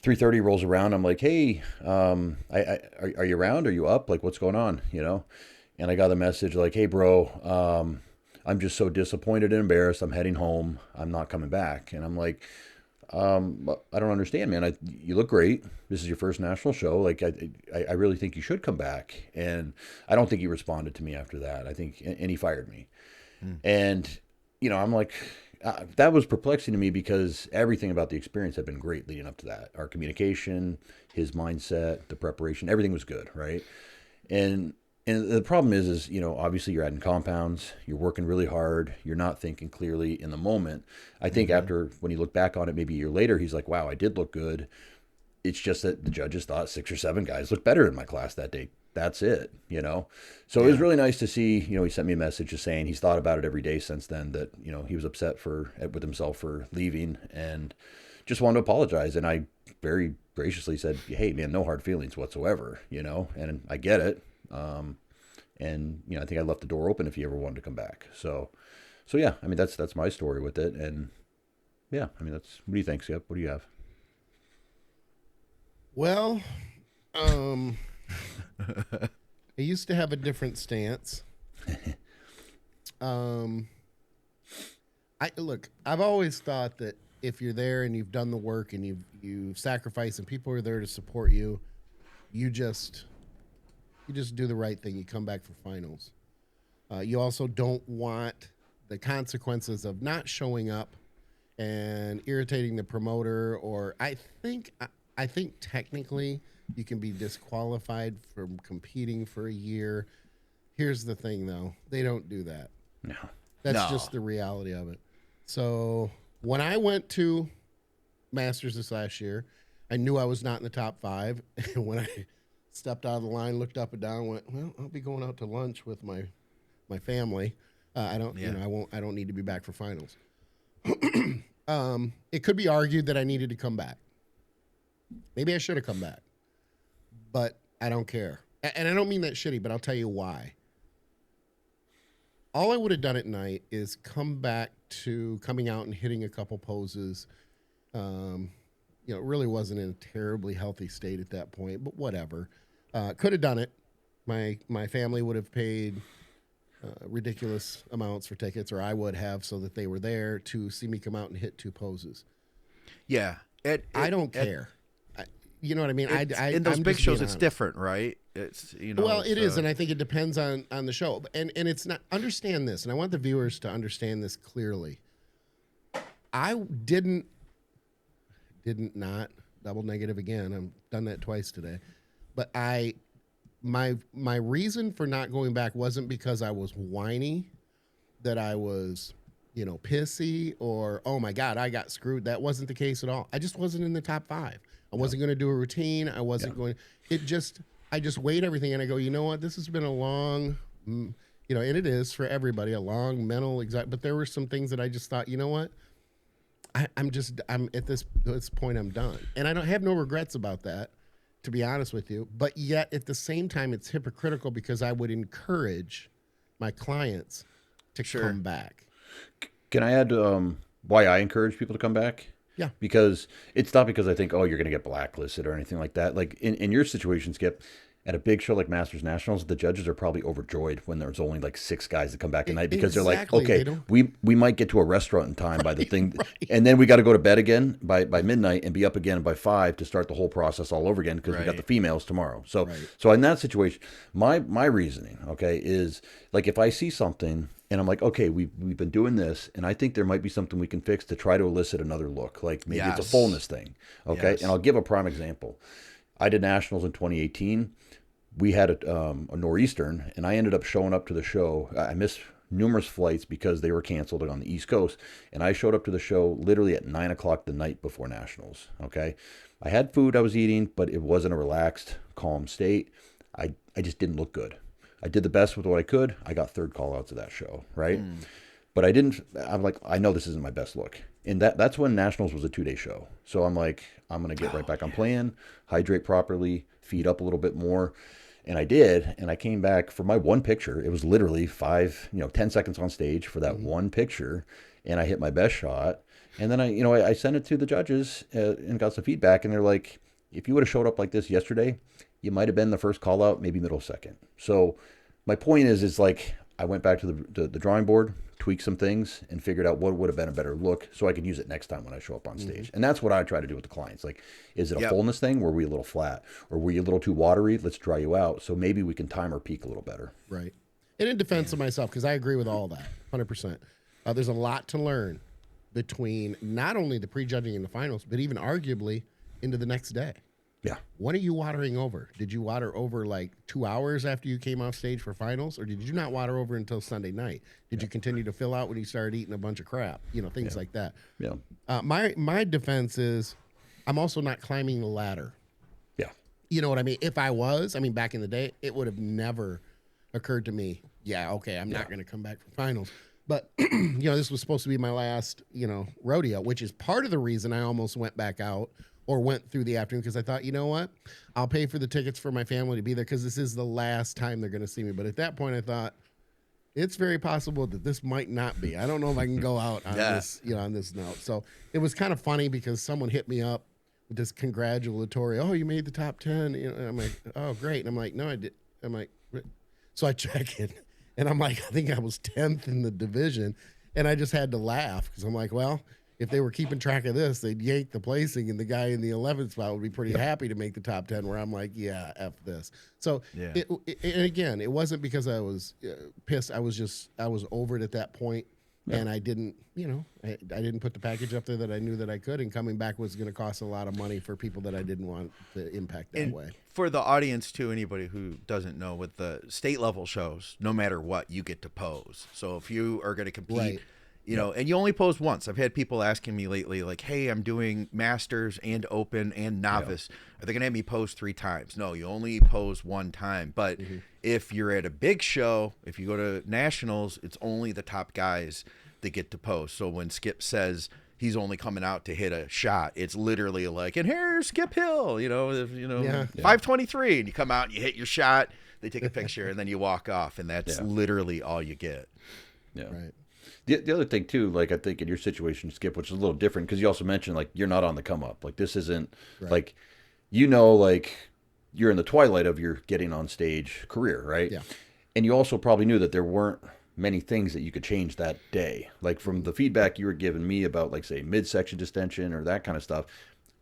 3:30 rolls around. I'm like, hey, are you around? Are you up? Like, what's going on? And I got a message like, hey, bro, I'm just so disappointed and embarrassed. I'm heading home. I'm not coming back. And I'm like, I don't understand, man. You look great. This is your first national show. Like, I really think you should come back. And I don't think he responded to me after that. And he fired me. And, I'm like, that was perplexing to me because everything about the experience had been great leading up to that. Our communication, his mindset, the preparation, everything was good, right? And the problem is, obviously you're adding compounds, you're working really hard, you're not thinking clearly in the moment. I think after, when you look back on it, maybe a year later, he's like, wow, I did look good. It's just that the judges thought 6 or 7 guys looked better in my class that day. That's it, So it was really nice to see, he sent me a message just saying he's thought about it every day since then, that, he was upset with himself for leaving and just wanted to apologize. And I very graciously said, hey man, no hard feelings whatsoever, and I get it. And I think I left the door open if he ever wanted to come back. So yeah, that's my story with it. And yeah, what do you think, Skip? What do you have? Well, I used to have a different stance. I've always thought that if you're there and you've done the work and you've sacrificed and people are there to support you, you just do the right thing. You come back for finals. You also don't want the consequences of not showing up and irritating the promoter. Or I think technically you can be disqualified from competing for a year. Here's the thing, though. They don't do that. No. That's just the reality of it. So when I went to Masters this last year, I knew I was not in the top 5. And when I stepped out of the line, looked up and down, went, well, I'll be going out to lunch with my family. I don't need to be back for finals. It could be argued that I needed to come back. Maybe I should have come back, but I don't care. And I don't mean that shitty, but I'll tell you why. All I would have done at night is come back to coming out and hitting a couple poses. It really wasn't in a terribly healthy state at that point, but whatever. Could have done it. My family would have paid ridiculous amounts for tickets, or I would have, so that they were there to see me come out and hit 2 poses. Yeah. I don't care. You know what I mean? In those big shows, it's different, right? It's Well, it is, and I think it depends on the show. And it's not. Understand this, and I want the viewers to understand this clearly. I didn't not double negative again. I've done that twice today, but my reason for not going back wasn't because I was whiny, that I was pissy, or oh my God, I got screwed. That wasn't the case at all. I just wasn't in the top 5. I wasn't going to do a routine. I wasn't going. I just weighed everything and I go, you know what? This has been a long, and it is for everybody, a long mental but there were some things that I just thought, you know what? I'm at this point, I'm done. And I don't have no regrets about that, to be honest with you. But yet at the same time, it's hypocritical because I would encourage my clients to come back. Can I add why I encourage people to come back? Yeah. Because it's not because I think, oh, you're going to get blacklisted or anything like that. Like in your situation, Skip, at a big show like Masters Nationals, the judges are probably overjoyed when there's only like 6 guys that come back at night because they're like, okay, we might get to a restaurant in time by the thing. Right. And then we got to go to bed again by midnight and be up again by 5 to start the whole process all over again because we got the females tomorrow. So so in that situation, my reasoning, okay, is like if I see something and I'm like, okay, we've been doing this, and I think there might be something we can fix to try to elicit another look. Like maybe it's a fullness thing, okay? And I'll give a prime example. I did nationals in 2018. We had a nor'eastern, and I ended up showing up to the show. I missed numerous flights because they were canceled on the East Coast, and I showed up to the show literally at 9 o'clock the night before nationals, okay? I had food I was eating, but it wasn't a relaxed, calm state. I just didn't look good. I did the best with what I could. I got 3rd call outs of that show, right? But I'm like, I know this isn't my best look. And that's when Nationals was a 2-day show. So I'm like, I'm going to get right back on plan, hydrate properly, feed up a little bit more. And I did. And I came back for my one picture. It was literally 10 seconds on stage for that one picture. And I hit my best shot. And then I sent it to the judges and got some feedback. And they're like, if you would have showed up like this yesterday, you might have been the first call out, maybe middle second. So my point is like, I went back to the drawing board, tweaked some things, and figured out what would have been a better look so I could use it next time when I show up on stage. And that's what I try to do with the clients. Like, is it a fullness thing? Were we a little flat? Or were you a little too watery? Let's dry you out. So maybe we can time our peak a little better. Right. And in defense of myself, because I agree with all that, 100%. There's a lot to learn between not only the prejudging and the finals, but even arguably into the next day. Yeah. What are you watering over? Did you water over like 2 hours after you came off stage for finals, or did you not water over until Sunday night? Did you continue to fill out when you started eating a bunch of crap? Things like that. Yeah. My defense is I'm also not climbing the ladder. Yeah. You know what I mean? If I was, back in the day, it would have never occurred to me, I'm not going to come back for finals. But, this was supposed to be my last, rodeo, which is part of the reason I almost went back out or went through the afternoon, because I thought, you know what? I'll pay for the tickets for my family to be there because this is the last time they're going to see me. But at that point, I thought, it's very possible that this might not be. I don't know if I can go out on this, on this note. So it was kind of funny because someone hit me up with this congratulatory, oh, you made the top 10. And I'm like, oh, great. And I'm like, no, I did. I'm like, so I check it. And I'm like, I think I was 10th in the division. And I just had to laugh because I'm like, well, if they were keeping track of this, they'd yank the placing, and the guy in the 11th spot would be pretty happy to make the top 10, where I'm like, yeah, F this. So, and again, it wasn't because I was pissed. I was over it at that point, and I didn't, I didn't put the package up there that I knew that I could, and coming back was going to cost a lot of money for people that I didn't want to impact that way. For the audience, too, anybody who doesn't know, with the state level shows, no matter what, you get to pose. So if you are going to compete, and you only pose once. I've had people asking me lately, like, hey, I'm doing Masters and Open and Novice. Are they going to have me pose 3 times? No, you only pose 1 time. But if you're at a big show, if you go to Nationals, it's only the top guys that get to pose. So when Skip says he's only coming out to hit a shot, it's literally like, and here's Skip Hill, 523. And you come out and you hit your shot, they take a picture, and then you walk off. And that's literally all you get. Yeah. Right. The other thing too, like I think in your situation, Skip, which is a little different, because you also mentioned like you're not on the come up. Like this isn't like, like you're in the twilight of your getting on stage career, right? Yeah. And you also probably knew that there weren't many things that you could change that day. Like from the feedback you were giving me about, like, say, midsection distension or that kind of stuff,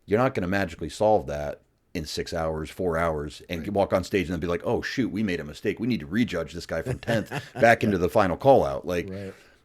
you're not going to magically solve that in 6 hours, 4 hours, and walk on stage and then be like, oh shoot, we made a mistake. We need to rejudge this guy from 10th back into the final call out. Like.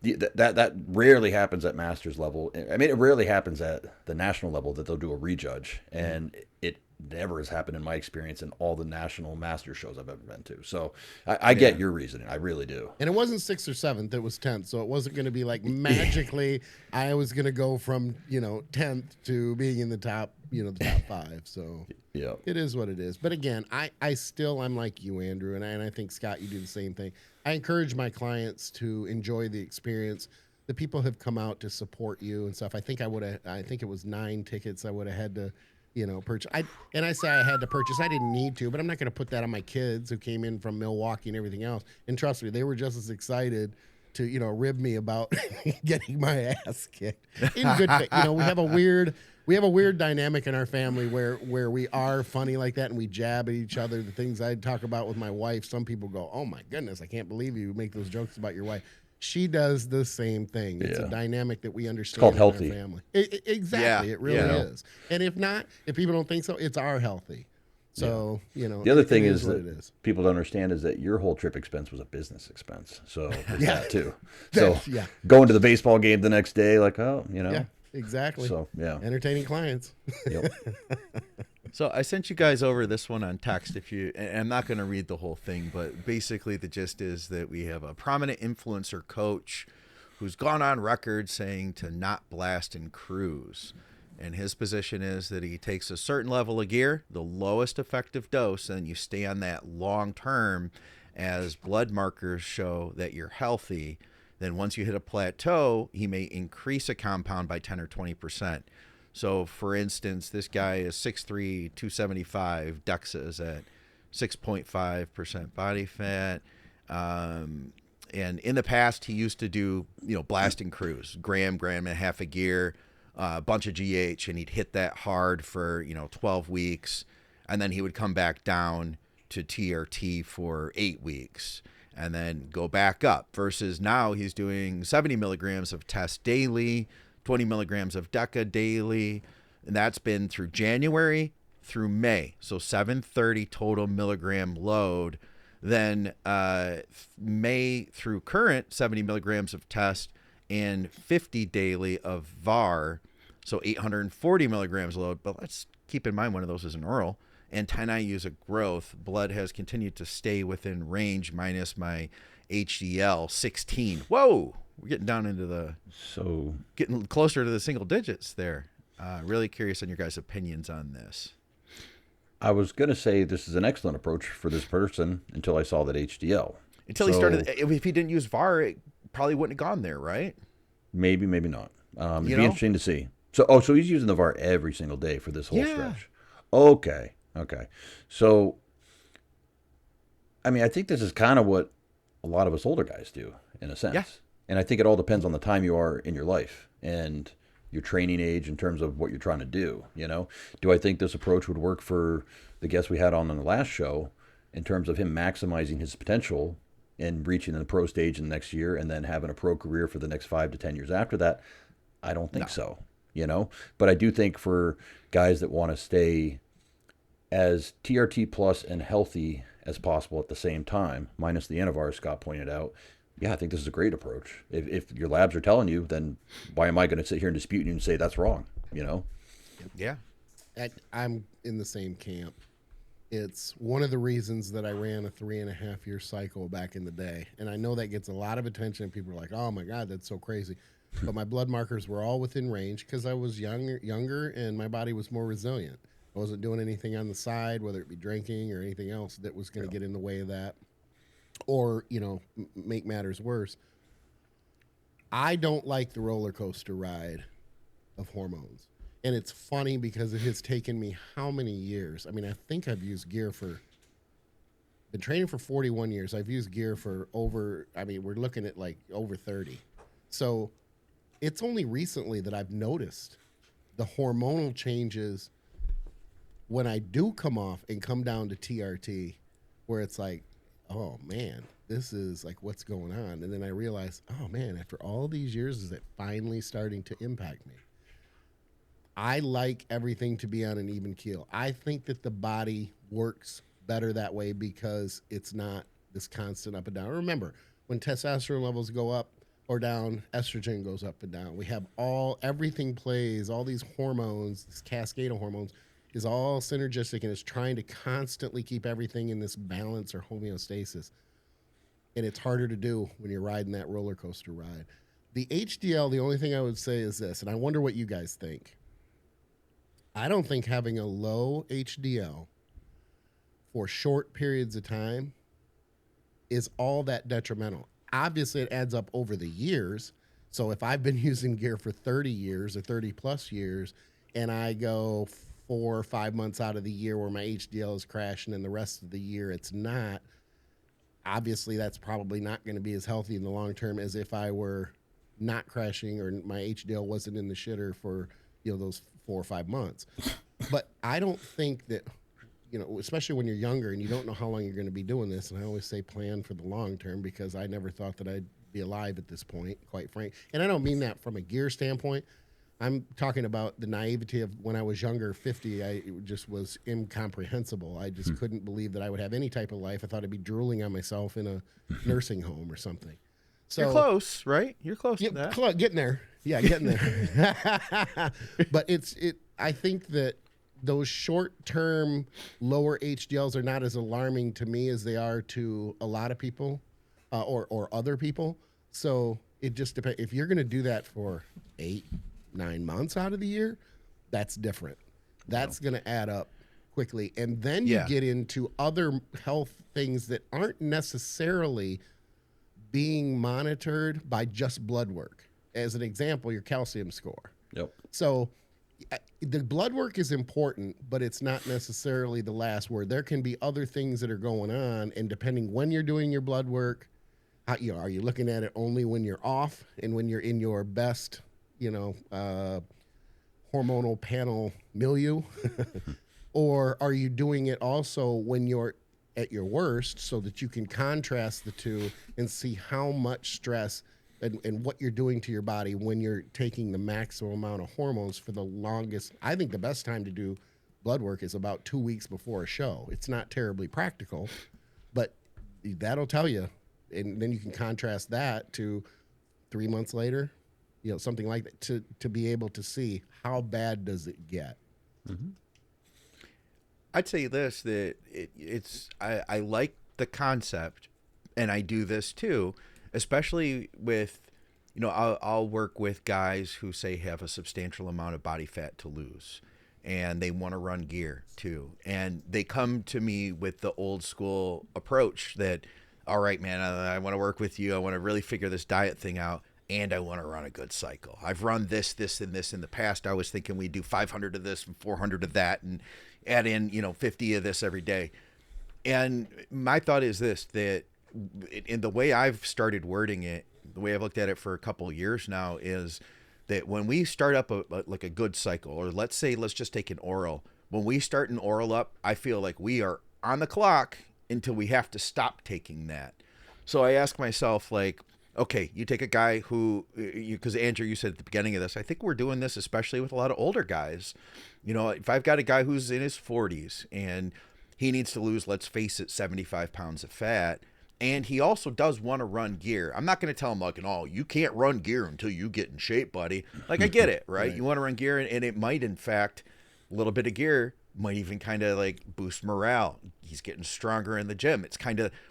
That rarely happens at Masters level. I mean, it rarely happens at the national level that they'll do a rejudge, and it never has happened in my experience in all the national Masters shows I've ever been to. So I get your reasoning. I really do. And it wasn't 6th or 7th; it was 10th. So it wasn't going to be like magically I was going to go from 10th to being in the top the top 5. So it is what it is. But again, I'm like you, Andrew, and I think Scott, you do the same thing. I encourage my clients to enjoy the experience. The people have come out to support you and stuff. I think it was 9 tickets I would have had to, purchase. I say I had to purchase. I didn't need to, but I'm not going to put that on my kids who came in from Milwaukee and everything else. And trust me, they were just as excited to, rib me about getting my ass kicked. In good faith. We have a weird dynamic in our family where we are funny like that and we jab at each other. The things I talk about with my wife, some people go, oh my goodness, I can't believe you make those jokes about your wife. She does the same thing. It's a dynamic that we understand. It's called healthy. In our family. Exactly. It really is. And if people don't think so, it's our healthy. So, the other thing is that people don't understand is that your whole trip expense was a business expense. So there's that too. So going to the baseball game the next day, like, Yeah. Exactly. So, entertaining clients. Yep. So I sent you guys over this one on text. And I'm not going to read the whole thing, but basically the gist is that we have a prominent influencer coach who's gone on record saying to not blast and cruise. And his position is that he takes a certain level of gear, the lowest effective dose, and you stay on that long term as blood markers show that you're healthy. Then once you hit a plateau, he may increase a compound by 10 or 20%. So, for instance, this guy is 6'3", 275. Deca is at 6.5% body fat. And in the past, he used to do, blasting crews, gram and a half a gear, a bunch of GH, and he'd hit that hard for, 12 weeks. And then he would come back down to TRT for 8 weeks and then go back up, versus now he's doing 70 milligrams of test daily, 20 milligrams of Deca daily. And that's been through January through May. So 730 total milligram load. Then May through current, 70 milligrams of test and 50 daily of VAR. So 840 milligrams load. But let's keep in mind one of those is an oral. And 10 IUs of growth. Blood has continued to stay within range minus my HDL 16. Whoa! We're getting down into getting closer to the single digits there. Really curious on your guys' opinions on this. I was going to say this is an excellent approach for this person until I saw that HDL. Until he started, if he didn't use VAR, it probably wouldn't have gone there, right? Maybe not. It'd be interesting to see. So he's using the VAR every single day for this whole stretch. Okay. So, I mean, I think this is kind of what a lot of us older guys do, in a sense. Yeah. And I think it all depends on the time you are in your life and your training age in terms of what you're trying to do. Do I think this approach would work for the guest we had on the last show in terms of him maximizing his potential and reaching the pro stage in the next year and then having a pro career for the next 5 to 10 years after that? I don't think so, but I do think for guys that want to stay as TRT plus and healthy as possible at the same time, minus the Anavar, Scott pointed out, yeah, I think this is a great approach. If your labs are telling you, then why am I going to sit here and dispute you and say that's wrong? Yeah. I'm in the same camp. It's one of the reasons that I ran a 3.5-year cycle back in the day. And I know that gets a lot of attention. People are like, oh my God, that's so crazy. But my blood markers were all within range because I was younger and my body was more resilient. I wasn't doing anything on the side, whether it be drinking or anything else that was going to get in the way of that or, make matters worse. I don't like the roller coaster ride of hormones. And it's funny because it has taken me how many years? I mean, I think I've used gear been training for 41 years. I've used gear for we're looking at like over 30. So it's only recently that I've noticed the hormonal changes when I do come off and come down to TRT, where it's like, oh man, this is like what's going on. And then I realize, oh man, after all these years, is it finally starting to impact me? I like everything to be on an even keel. I think that the body works better that way because it's not this constant up and down. Remember, when testosterone levels go up or down, estrogen goes up and down. We have everything plays, all these hormones, this cascade of hormones, is all synergistic and is trying to constantly keep everything in this balance or homeostasis. And it's harder to do when you're riding that roller coaster ride. The HDL, the only thing I would say is this, and I wonder what you guys think. I don't think having a low HDL for short periods of time is all that detrimental. Obviously, it adds up over the years. So if I've been using gear for 30 years or 30 plus years, and I go 4 or 5 months out of the year where my HDL is crashing and the rest of the year it's not, obviously that's probably not going to be as healthy in the long term as if I were not crashing or my HDL wasn't in the shitter for those 4 or 5 months. But I don't think that, especially when you're younger and you don't know how long you're going to be doing this, and I always say plan for the long term because I never thought that I'd be alive at this point, quite frank. And I don't mean that from a gear standpoint. I'm talking about the naivety of when I was younger, 50, it just was incomprehensible. I just couldn't believe that I would have any type of life. I thought I'd be drooling on myself in a nursing home or something. So you're close, right? You're close to that. Getting there. Yeah, getting there. But I think that those short-term lower HDLs are not as alarming to me as they are to a lot of people or other people. So it just depends. If you're going to do that for 8-9 months out of the year, that's different. That's going to add up quickly. And then you get into other health things that aren't necessarily being monitored by just blood work. As an example, your calcium score. Yep. So the blood work is important, but it's not necessarily the last word. There can be other things that are going on, and depending when you're doing your blood work, are you looking at it only when you're off and when you're in your best, hormonal panel milieu? Or are you doing it also when you're at your worst so that you can contrast the two and see how much stress and what you're doing to your body when you're taking the maximum amount of hormones for the longest? I think the best time to do blood work is about 2 weeks before a show. It's not terribly practical, but that'll tell you. And then you can contrast that to 3 months later, something like that, to be able to see how bad does it get. Mm-hmm. I'd say this, that I like the concept, and I do this too, especially with, I'll work with guys who say have a substantial amount of body fat to lose, and they want to run gear too. And they come to me with the old school approach that, all right, man, I want to work with you. I want to really figure this diet thing out, and I want to run a good cycle. I've run this, and this in the past. I was thinking we'd do 500 of this and 400 of that and add in, 50 of this every day. And my thought is this, that in the way I've started wording it, the way I've looked at it for a couple of years now, is that when we start up a good cycle, or let's just take an oral. When we start an oral up, I feel like we are on the clock until we have to stop taking that. So I ask myself, okay, you take a guy who, because Andrew, you said at the beginning of this, I think we're doing this especially with a lot of older guys. If I've got a guy who's in his 40s and he needs to lose, let's face it, 75 pounds of fat, and he also does want to run gear, I'm not going to tell him you can't run gear until you get in shape, buddy. I get it, right? You want to run gear, and it might, in fact, a little bit of gear might even kind of boost morale. He's getting stronger in the gym. It's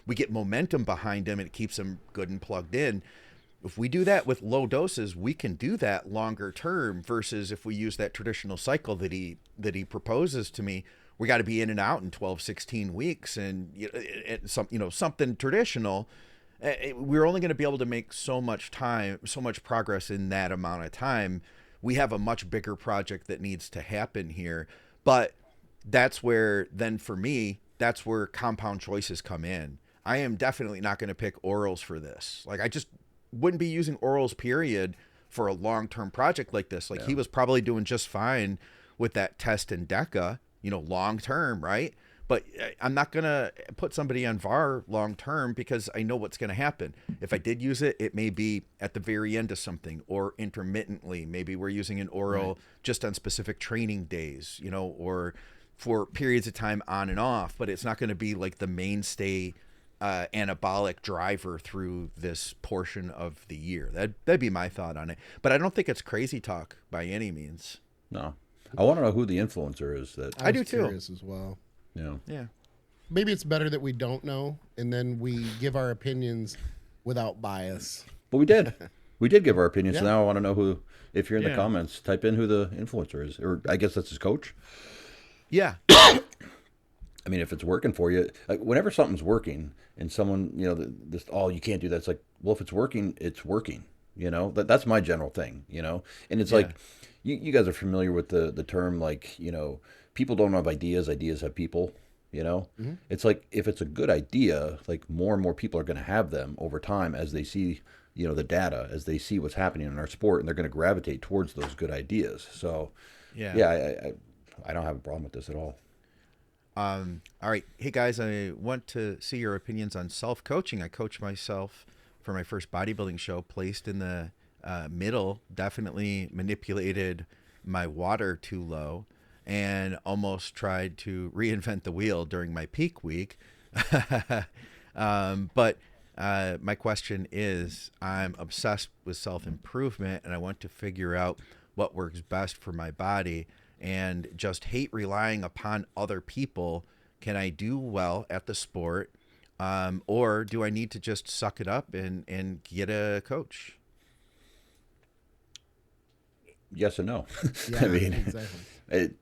we get momentum behind him, and it keeps him good and plugged in. If we do that with low doses, we can do that longer term, versus if we use that traditional cycle that he proposes to me, we got to be in and out in 12, 16 weeks, and something traditional. We're only going to be able to make so much progress in that amount of time. We have a much bigger project that needs to happen here, but that's where, then for me, that's where compound choices come in. I am definitely not going to pick orals for this. I just wouldn't be using orals, period, for a long-term project like this. He was probably doing just fine with that test in Deca, long-term, right? But I'm not going to put somebody on VAR long-term, because I know what's going to happen. If I did use it, it may be at the very end of something, or intermittently. Maybe we're using an oral just on specific training days, or for periods of time on and off, but it's not going to be the mainstay anabolic driver through this portion of the year. That'd be my thought on it. But I don't think it's crazy talk by any means. No. I want to know who the influencer is. I do too. Curious as well. Yeah. Maybe it's better that we don't know, and then we give our opinions without bias. But we did. We did give our opinions. So now I want to know who, if you're in the comments, type in who the influencer is. Or I guess that's his coach. Yeah. I mean, if it's working for you, whenever something's working and someone, you can't do that. It's well, if it's working, it's working, that's my general thing, and it's you guys are familiar with the term, people don't have ideas have people, Mm-hmm. It's if it's a good idea, more and more people are going to have them over time as they see, the data, as they see what's happening in our sport, and they're going to gravitate towards those good ideas. So I don't have a problem with this at all. All right. Hey, guys, I want to see your opinions on self-coaching. I coach myself for my first bodybuilding show, placed in the middle, definitely manipulated my water too low, and almost tried to reinvent the wheel during my peak week. But my question is, I'm obsessed with self-improvement, and I want to figure out what works best for my body, and just hate relying upon other people. Can I do well at the sport, or do I need to just suck it up and get a coach? Yes and no. Yeah, I mean, exactly.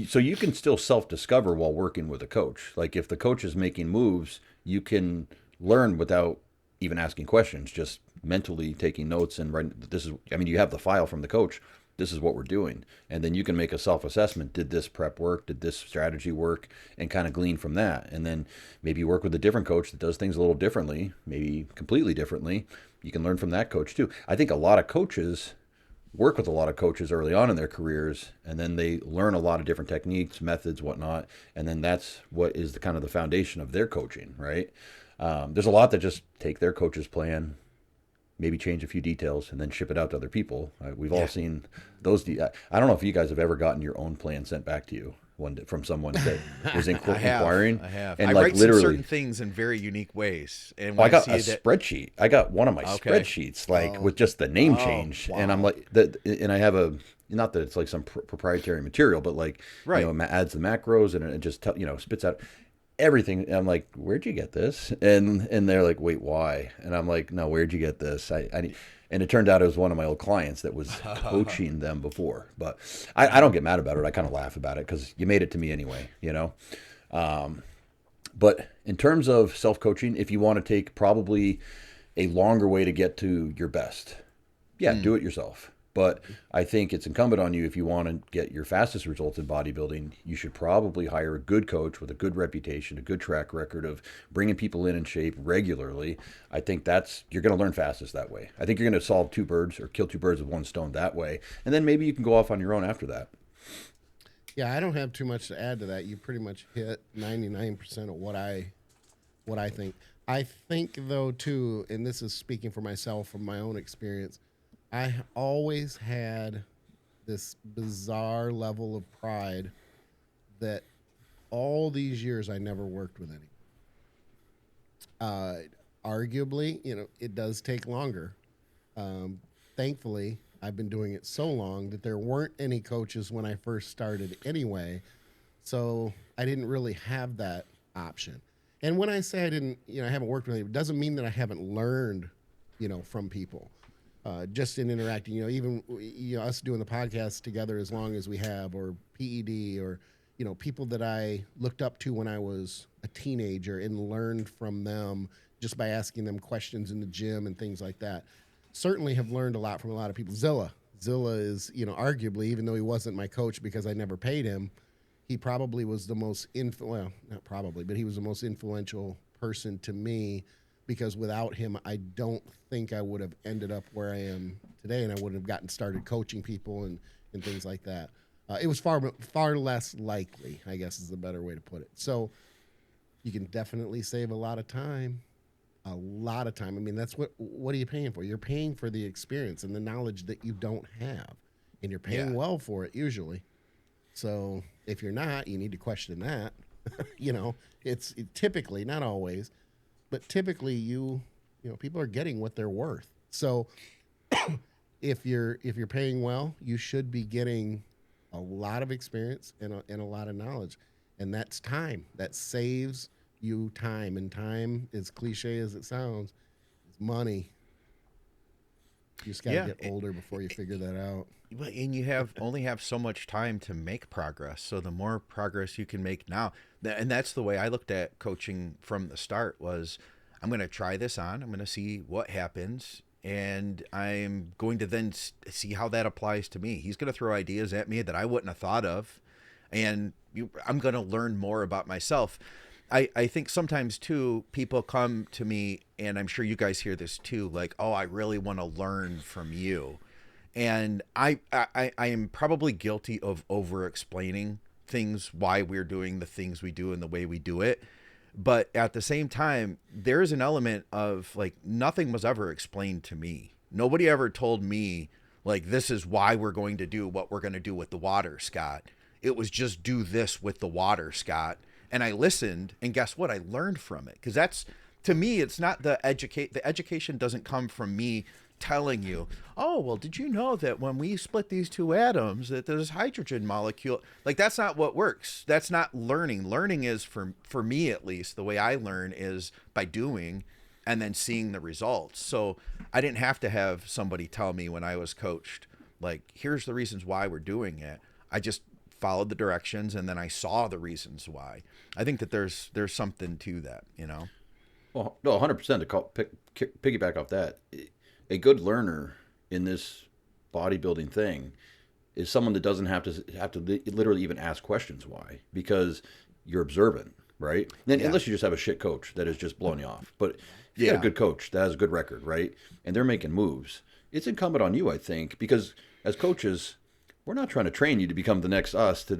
So you can still self-discover while working with a coach. If the coach is making moves, you can learn without even asking questions, just mentally taking notes and writing. You have the file from the coach. This is what we're doing. And then you can make a self-assessment. Did this prep work? Did this strategy work? And kind of glean from that. And then maybe you work with a different coach that does things a little differently, maybe completely differently. You can learn from that coach too. I think a lot of coaches work with a lot of coaches early on in their careers, and then they learn a lot of different techniques, methods, whatnot. And then that's what is the kind of the foundation of their coaching, right? There's a lot that just take their coach's plan, maybe change a few details, and then ship it out to other people. We've all seen those. I don't know if you guys have ever gotten your own plan sent back to you from someone that was inquiring. I have. And I like write literally certain things in very unique ways. And I when got see a spreadsheet. I got one of my spreadsheets, with just the name change, and I'm like, and I have not that it's like some proprietary material, but like, adds the macros and it just spits out everything. And I'm like, where'd you get this? And they're like, wait, why? And I'm like, no, where'd you get this? And it turned out it was one of my old clients that was coaching them before. But I don't get mad about it. I kind of laugh about it because you made it to me anyway, But in terms of self-coaching, if you want to take probably a longer way to get to your best, do it yourself. But I think it's incumbent on you, if you want to get your fastest results in bodybuilding, you should probably hire a good coach with a good reputation, a good track record of bringing people in shape regularly. I think you're going to learn fastest that way. I think you're going to solve two birds or kill two birds with one stone that way. And then maybe you can go off on your own after that. Yeah, I don't have too much to add to that. You pretty much hit 99% of what I think. I think, though, too, and this is speaking for myself from my own experience, I always had this bizarre level of pride that all these years I never worked with any. Arguably, it does take longer. Thankfully, I've been doing it so long that there weren't any coaches when I first started anyway, so I didn't really have that option. And when I say I haven't worked with anybody, it doesn't mean that I haven't learned, from people. Just in interacting, even us doing the podcast together as long as we have, or PED, or people that I looked up to when I was a teenager and learned from them just by asking them questions in the gym and things like that. Certainly have learned a lot from a lot of people. Zilla is, arguably, even though he wasn't my coach because I never paid him, he probably was the most not probably, but he was the most influential person to me. Because without him, I don't think I would have ended up where I am today, and I wouldn't have gotten started coaching people and things like that. It was far less likely, I guess is the better way to put it. So you can definitely save a lot of time. A lot of time. I mean, that's what are you paying for? You're paying for the experience and the knowledge that you don't have, and you're paying well for it usually. So if you're not, you need to question that. It's typically, not always, but typically people are getting what they're worth. So if you're paying well, you should be getting a lot of experience and a lot of knowledge, and that's time. That saves you time, and time, as cliche as it sounds, is money. You just gotta get older before you figure that out. And you only have so much time to make progress. So the more progress you can make now, and that's the way I looked at coaching from the start, was I'm going to try this on. I'm going to see what happens. And I'm going to then see how that applies to me. He's going to throw ideas at me that I wouldn't have thought of. And I'm going to learn more about myself. I think sometimes too, people come to me, and I'm sure you guys hear this too, like, oh, I really want to learn from you. And I am probably guilty of over explaining things, why we're doing the things we do and the way we do it. But at the same time, there is an element of like, nothing was ever explained to me. Nobody ever told me like, this is why we're going to do what we're going to do with the water, Scott. It was just do this with the water, Scott. And I listened, and guess what? I learned from it. Because that's, to me, it's not the education doesn't come from me telling you, oh, well, did you know that when we split these two atoms that there's hydrogen molecule? Like, that's not what works. That's not learning. Learning is, for me at least, the way I learn is by doing and then seeing the results. So I didn't have to have somebody tell me when I was coached, like, here's the reasons why we're doing it. I just followed the directions, and then I saw the reasons why. I think that there's something to that, Well, no, 100% to piggyback off that. A good learner in this bodybuilding thing is someone that doesn't have to literally even ask questions. Why? Because you're observant, right? Then unless you just have a shit coach that is just blowing you off. But if you got a good coach that has a good record, right, and they're making moves, it's incumbent on you, I think, because as coaches, we're not trying to train you to become the next us to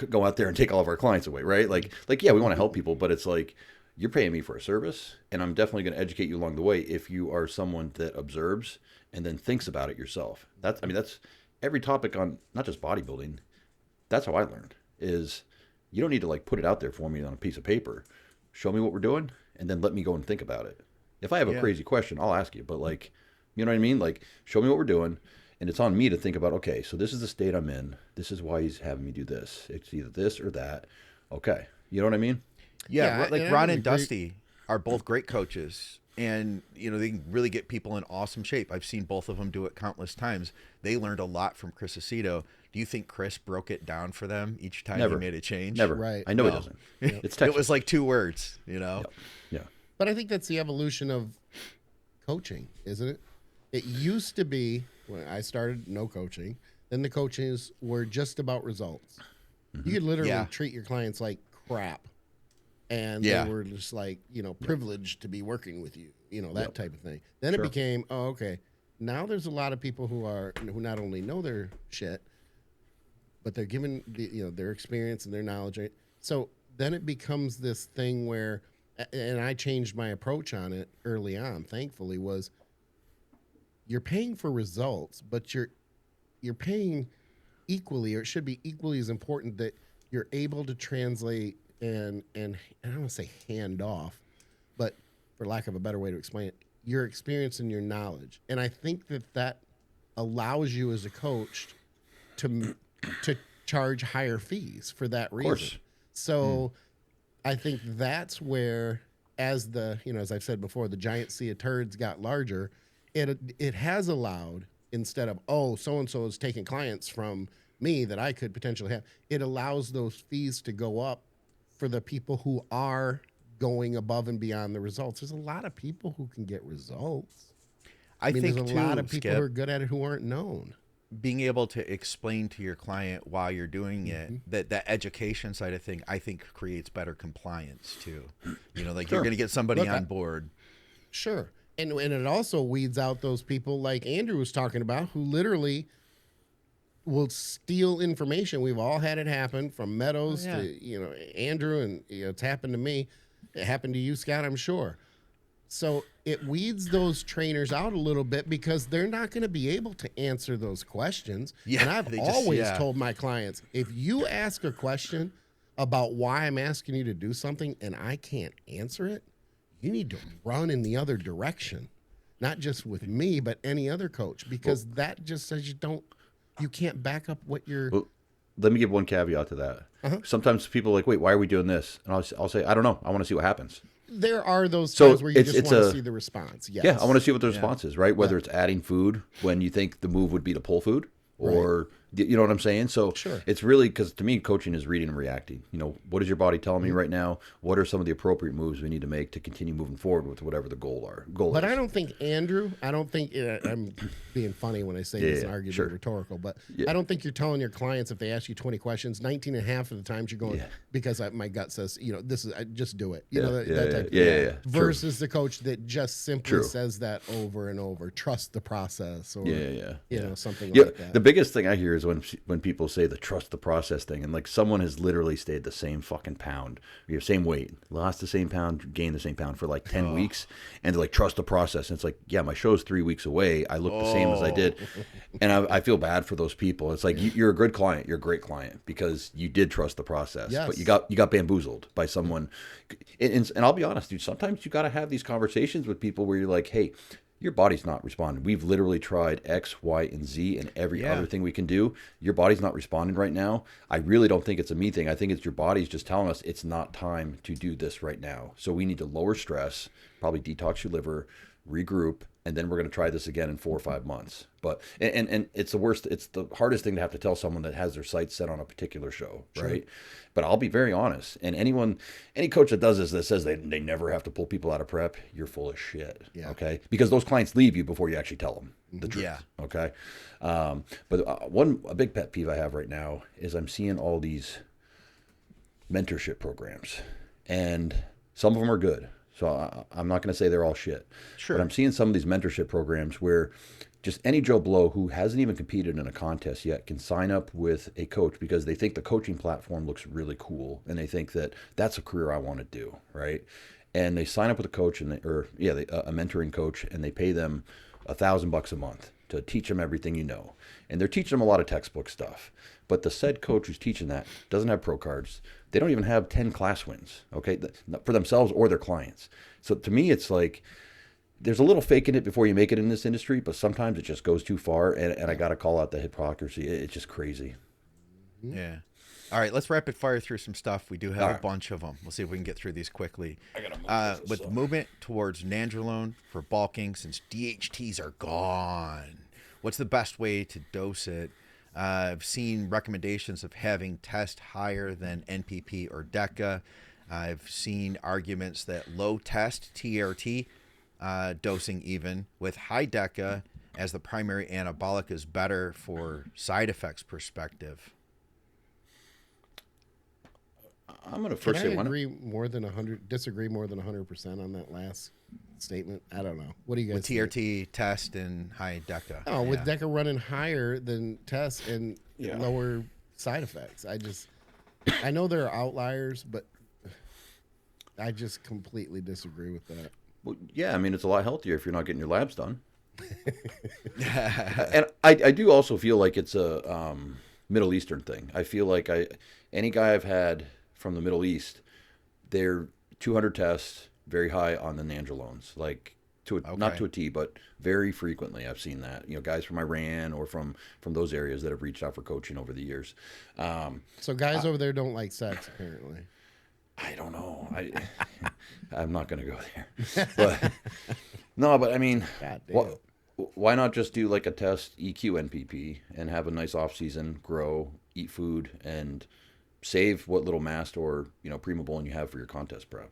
go out there and take all of our clients away, right? Like yeah, we want to help people, but it's like you're paying me for a service, and I'm definitely going to educate you along the way if you are someone that observes and then thinks about it yourself. That's every topic on not just bodybuilding. That's how I learned is you don't need to like put it out there for me on a piece of paper. Show me what we're doing and then let me go and think about it. If I have a crazy question, I'll ask you, but like, you know what I mean? Like show me what we're doing and it's on me to think about, okay, so this is the state I'm in. This is why he's having me do this. It's either this or that. Okay. You know what I mean? Yeah, like Ron and Dusty are both great coaches. And, they can really get people in awesome shape. I've seen both of them do it countless times. They learned a lot from Chris Aceto. Do you think Chris broke it down for them each time he made a change? Never. Right. I know he doesn't. It's it was like 2 words, Yeah. But I think that's the evolution of coaching, isn't it? It used to be when I started no coaching, then the coaches were just about results. Mm-hmm. You could literally treat your clients like crap. And they were just like, privileged to be working with you, that type of thing. Then it became, okay, now there's a lot of people who not only know their shit, but they're given their experience and their knowledge. So then it becomes this thing where, and I changed my approach on it early on, thankfully, was you're paying for results, but you're paying equally, or it should be equally as important that you're able to translate and I don't want to say hand off, but for lack of a better way to explain it, your experience and your knowledge. And I think that allows you as a coach to charge higher fees for that reason. Of course. So I think that's where, as I've said before, the giant sea of turds got larger, it has allowed, instead of, so-and-so is taking clients from me that I could potentially have, it allows those fees to go up for the people who are going above and beyond the results. There's a lot of people who can get results. I mean, there's a lot of people who are good at it who aren't known. Being able to explain to your client while you're doing it, that education side of thing, I think creates better compliance too. You're going to get somebody on board. Sure. And it also weeds out those people like Andrew was talking about who literally will steal information. We've all had it happen, from Meadows to Andrew, and it's happened to me. It happened to you, Scott, I'm sure. So it weeds those trainers out a little bit because they're not going to be able to answer those questions. Yeah, and I've always told my clients, if you ask a question about why I'm asking you to do something and I can't answer it, you need to run in the other direction. Not just with me, but any other coach, because that just says you can't back up what you're... Well, let me give one caveat to that. Sometimes people are like, wait, why are we doing this? And I'll say, I don't know. I want to see what happens. There are those times where you just want to see the response. Yes. Yeah, I want to see what the response is, right? Whether it's adding food when you think the move would be to pull food, or you know what I'm saying? So it's really, because to me, coaching is reading and reacting. What is your body telling me right now? What are some of the appropriate moves we need to make to continue moving forward with whatever the goal is? But I don't think, Andrew, I'm being funny when I say this and argue rhetorical, but I don't think you're telling your clients, if they ask you 20 questions, 19 and a half of the times you're going, because my gut says, this is, just do it. That type of thing. Versus the coach that just simply says that over and over. Trust the process, or something like that. The biggest thing I hear is when people say the trust the process thing, and like someone has literally stayed the same fucking pound, same weight, lost the same pound, gained the same pound for like 10 weeks, and they're like, trust the process. And it's like, yeah, my show's 3 weeks away. I look the same as I did. And I feel bad for those people. It's like, you're a good client. You're a great client because you did trust the process, but you got bamboozled by someone. And I'll be honest, dude, sometimes you got to have these conversations with people where you're like, hey, your body's not responding. We've literally tried X, Y, and Z and every other thing we can do. Your body's not responding right now. I really don't think it's a me thing. I think it's your body's just telling us it's not time to do this right now. So we need to lower stress, probably detox your liver, regroup, and then we're going to try this again in 4 or 5 months. But and it's the worst. It's the hardest thing to have to tell someone that has their sights set on a particular show, right? But I'll be very honest. And any coach that does this that says they never have to pull people out of prep, you're full of shit. Yeah. Okay, because those clients leave you before you actually tell them the truth. Yeah. Okay. But a big pet peeve I have right now is I'm seeing all these mentorship programs, and some of them are good. So I'm not going to say they're all shit. Sure. But I'm seeing some of these mentorship programs where just any Joe Blow who hasn't even competed in a contest yet can sign up with a coach because they think the coaching platform looks really cool, and they think that that's a career I want to do, right? And they sign up with a coach, a mentoring coach, and they pay them $1,000 a month to teach them everything you know. And they're teaching them a lot of textbook stuff. But the said coach who's teaching that doesn't have pro cards. They don't even have 10 class wins, okay, for themselves or their clients. So to me, it's like there's a little fake in it before you make it in this industry, but sometimes it just goes too far. And I got to call out the hypocrisy. It's just crazy. Yeah. All right, let's rapid fire through some stuff. We do have a bunch of them. We'll see if we can get through these quickly. With movement towards Nandrolone for bulking, since DHTs are gone, what's the best way to dose it? I've seen recommendations of having test higher than NPP or Deca. I've seen arguments that low test TRT dosing even with high Deca as the primary anabolic is better for side effects perspective. I'm going to first say disagree more than 100% on that last statement. I don't know. What do you guys with TRT test and high Deca? Oh, with Deca running higher than test and lower side effects. I know there are outliers, but I just completely disagree with that. Well, yeah, I mean, it's a lot healthier if you're not getting your labs done. And I do also feel like it's a Middle Eastern thing. I feel like any guy I've had from the Middle East, they're 200 tests, very high on the nandrolones, like not to a T, but very frequently I've seen that. You know, guys from Iran or from those areas that have reached out for coaching over the years. So guys over there don't like sex, apparently. I don't know. I'm not going to go there. But no, but I mean, why not just do like a test EQ NPP and have a nice off season, grow, eat food, and save what little mast or primobolan you have for your contest prep.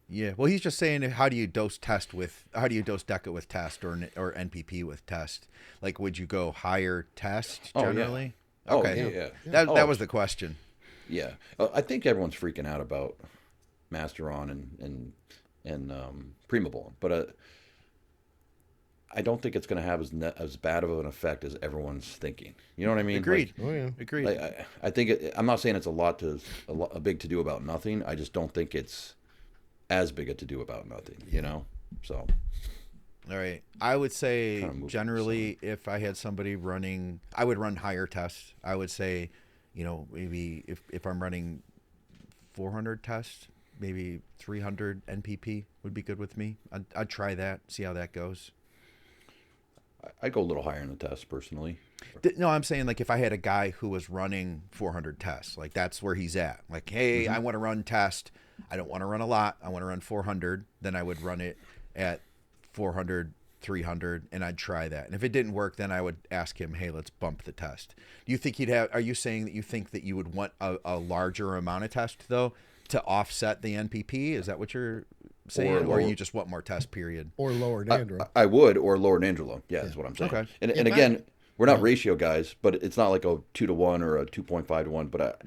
Yeah. Well, he's just saying, how do you dose Deca with test or NPP with test? Like, would you go higher test generally? Oh, Okay. Yeah. That was the question. Yeah, I think everyone's freaking out about Masteron and Primobolan, but I don't think it's going to have as bad of an effect as everyone's thinking. You know what I mean? Agreed. Agreed. I think I'm not saying it's a big to do about nothing. I just don't think it's as big a to do about nothing. So. All right. I would say generally, if I had somebody running, I would run higher tests. I would say, maybe if I'm running 400 tests, maybe 300 NPP would be good with me. I'd try that, see how that goes. I'd go a little higher in the test personally. No, I'm saying like if I had a guy who was running 400 tests, like that's where he's at. Like, hey, I want to run test. I don't want to run a lot. I want to run 400. Then I would run it at 400, 300, and I'd try that. And if it didn't work, then I would ask him, hey, let's bump the test. Do you think are you saying that you think that you would want a larger amount of test though to offset the NPP? Is that what you're saying? Or you just want more test period? Or lower Nandrolone? I would, or lower Nandrolone. Yeah, that's what I'm saying. Okay. And again, we're not ratio guys, but it's not like a 2-to-1 or a 2.5 to 1. But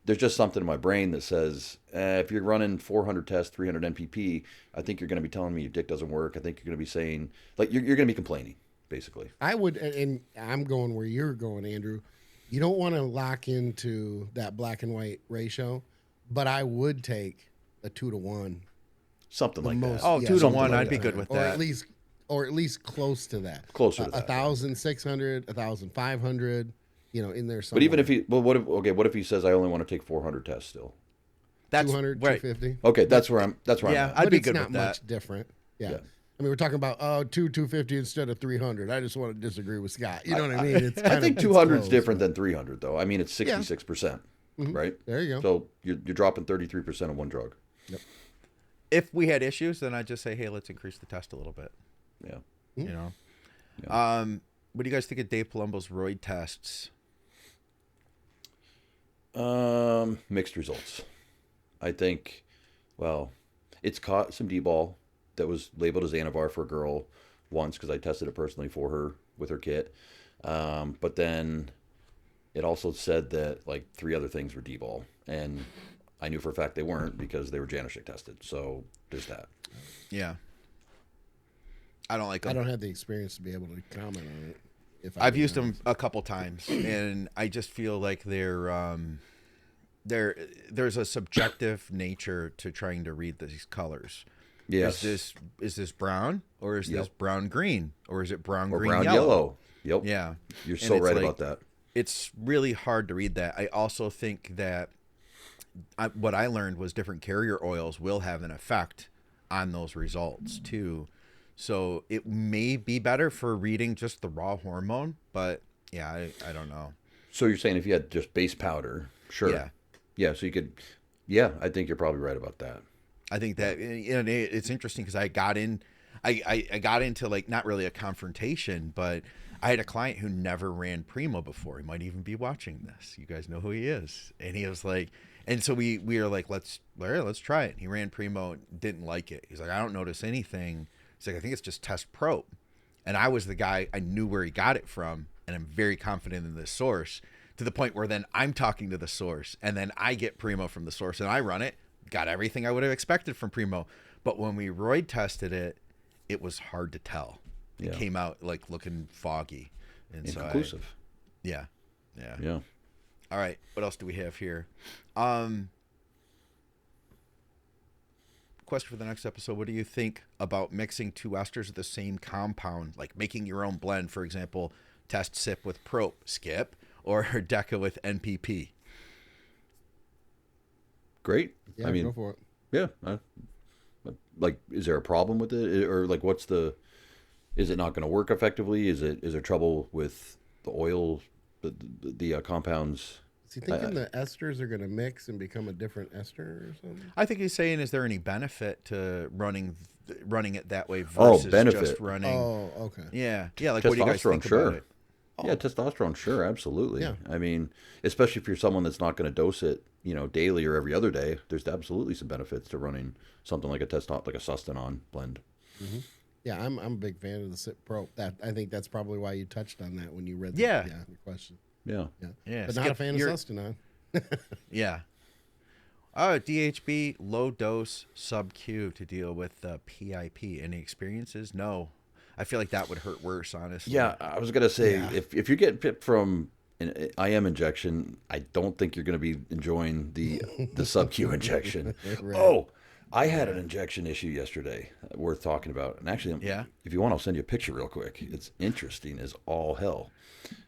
there's just something in my brain that says if you're running 400 tests, 300 NPP, I think you're going to be telling me your dick doesn't work. I think you're going to be saying, like, you're going to be complaining, basically. I would, and I'm going where you're going, Andrew. You don't want to lock into that black and white ratio, but I would take a 2-to-1. Something like that. Oh, 2-to-1, I'd be good with that. Or at least close to that. Closer to that. 1,600, 1,500, in there somewhere. But even if what if he says I only want to take 400 tests still? That's 200, right. 250. Okay, that's where I'm at. I'd be good with that. It's not much different. Yeah. I mean, we're talking about 250 instead of 300. I just want to disagree with Scott. You know what I mean? I think 200 is different than 300, though. I mean, it's 66%, right? There you go. So you're dropping 33% of one drug. Yep. If we had issues, then I'd just say, hey, let's increase the test a little bit. Yeah. You know. Yeah. What do you guys think of Dave Palumbo's Roid tests? Mixed results. I think, well, it's caught some D-ball that was labeled as Anavar for a girl once because I tested it personally for her with her kit. But then it also said that like 3 other things were D-ball, and I knew for a fact they weren't because they were Januszek tested. So there's that. Yeah. I don't like them. I don't have the experience to be able to comment on it. I've used them a couple times, and I just feel like there's a subjective nature to trying to read these colors. Yes. Is this brown, or is this brown green, or is it brown Or green brown yellow? Yep. Yeah. You're And so it's right like- about that. It's really hard to read that. I also think that what I learned was different carrier oils will have an effect on those results too. So it may be better for reading just the raw hormone, but yeah, I don't know. So you're saying if you had just base powder, sure. Yeah. Yeah, so you could, yeah, I think you're probably right about that. I think that it's interesting because I got into like not really a confrontation, but I had a client who never ran Primo before. He might even be watching this. You guys know who he is. And he was like, and so we were like, let's try it. He ran Primo, didn't like it. He's like, I don't notice anything. He's like, I think it's just test probe. And I was the guy, I knew where he got it from, and I'm very confident in this source, to the point where then I'm talking to the source, and then I get Primo from the source, and I run it, got everything I would have expected from Primo. But when we Roid tested it, it was hard to tell. It Yeah. came out like looking foggy. And Inconclusive. Yeah. Yeah. All right, what else do we have here? Question for the next episode: what do you think about mixing 2 esters of the same compound, like making your own blend? For example, test SIP with Prop, skip, or Deca with NPP. Great. Yeah, I mean, go for it. yeah. Like, is there a problem with it, or like, is it not going to work effectively? Is there trouble with the oil, the compounds? Is he thinking the esters are going to mix and become a different ester or something? I think he's saying, is there any benefit to running it that way versus benefit. just running? Oh, okay. Yeah. Like what do you guys think sure. about it? Yeah, testosterone, sure, absolutely. Yeah. I mean, especially if you're someone that's not going to dose it, daily or every other day, there's absolutely some benefits to running something like a Sustanon blend. Mm-hmm. Yeah, I'm a big fan of the SIP Pro. I think that's probably why you touched on that when you read Yeah. the question. Yeah. Yeah. But not a fan of Sustanon. Yeah. DHB, low dose sub Q to deal with PIP. Any experiences? No. I feel like that would hurt worse, honestly. Yeah, I was gonna say Yeah. if you're getting pipped from an IM injection, I don't think you're gonna be enjoying the sub Q injection. Right. Oh, I had an injection issue yesterday worth talking about, and actually, Yeah. if you want, I'll send you a picture real quick. It's interesting as all hell.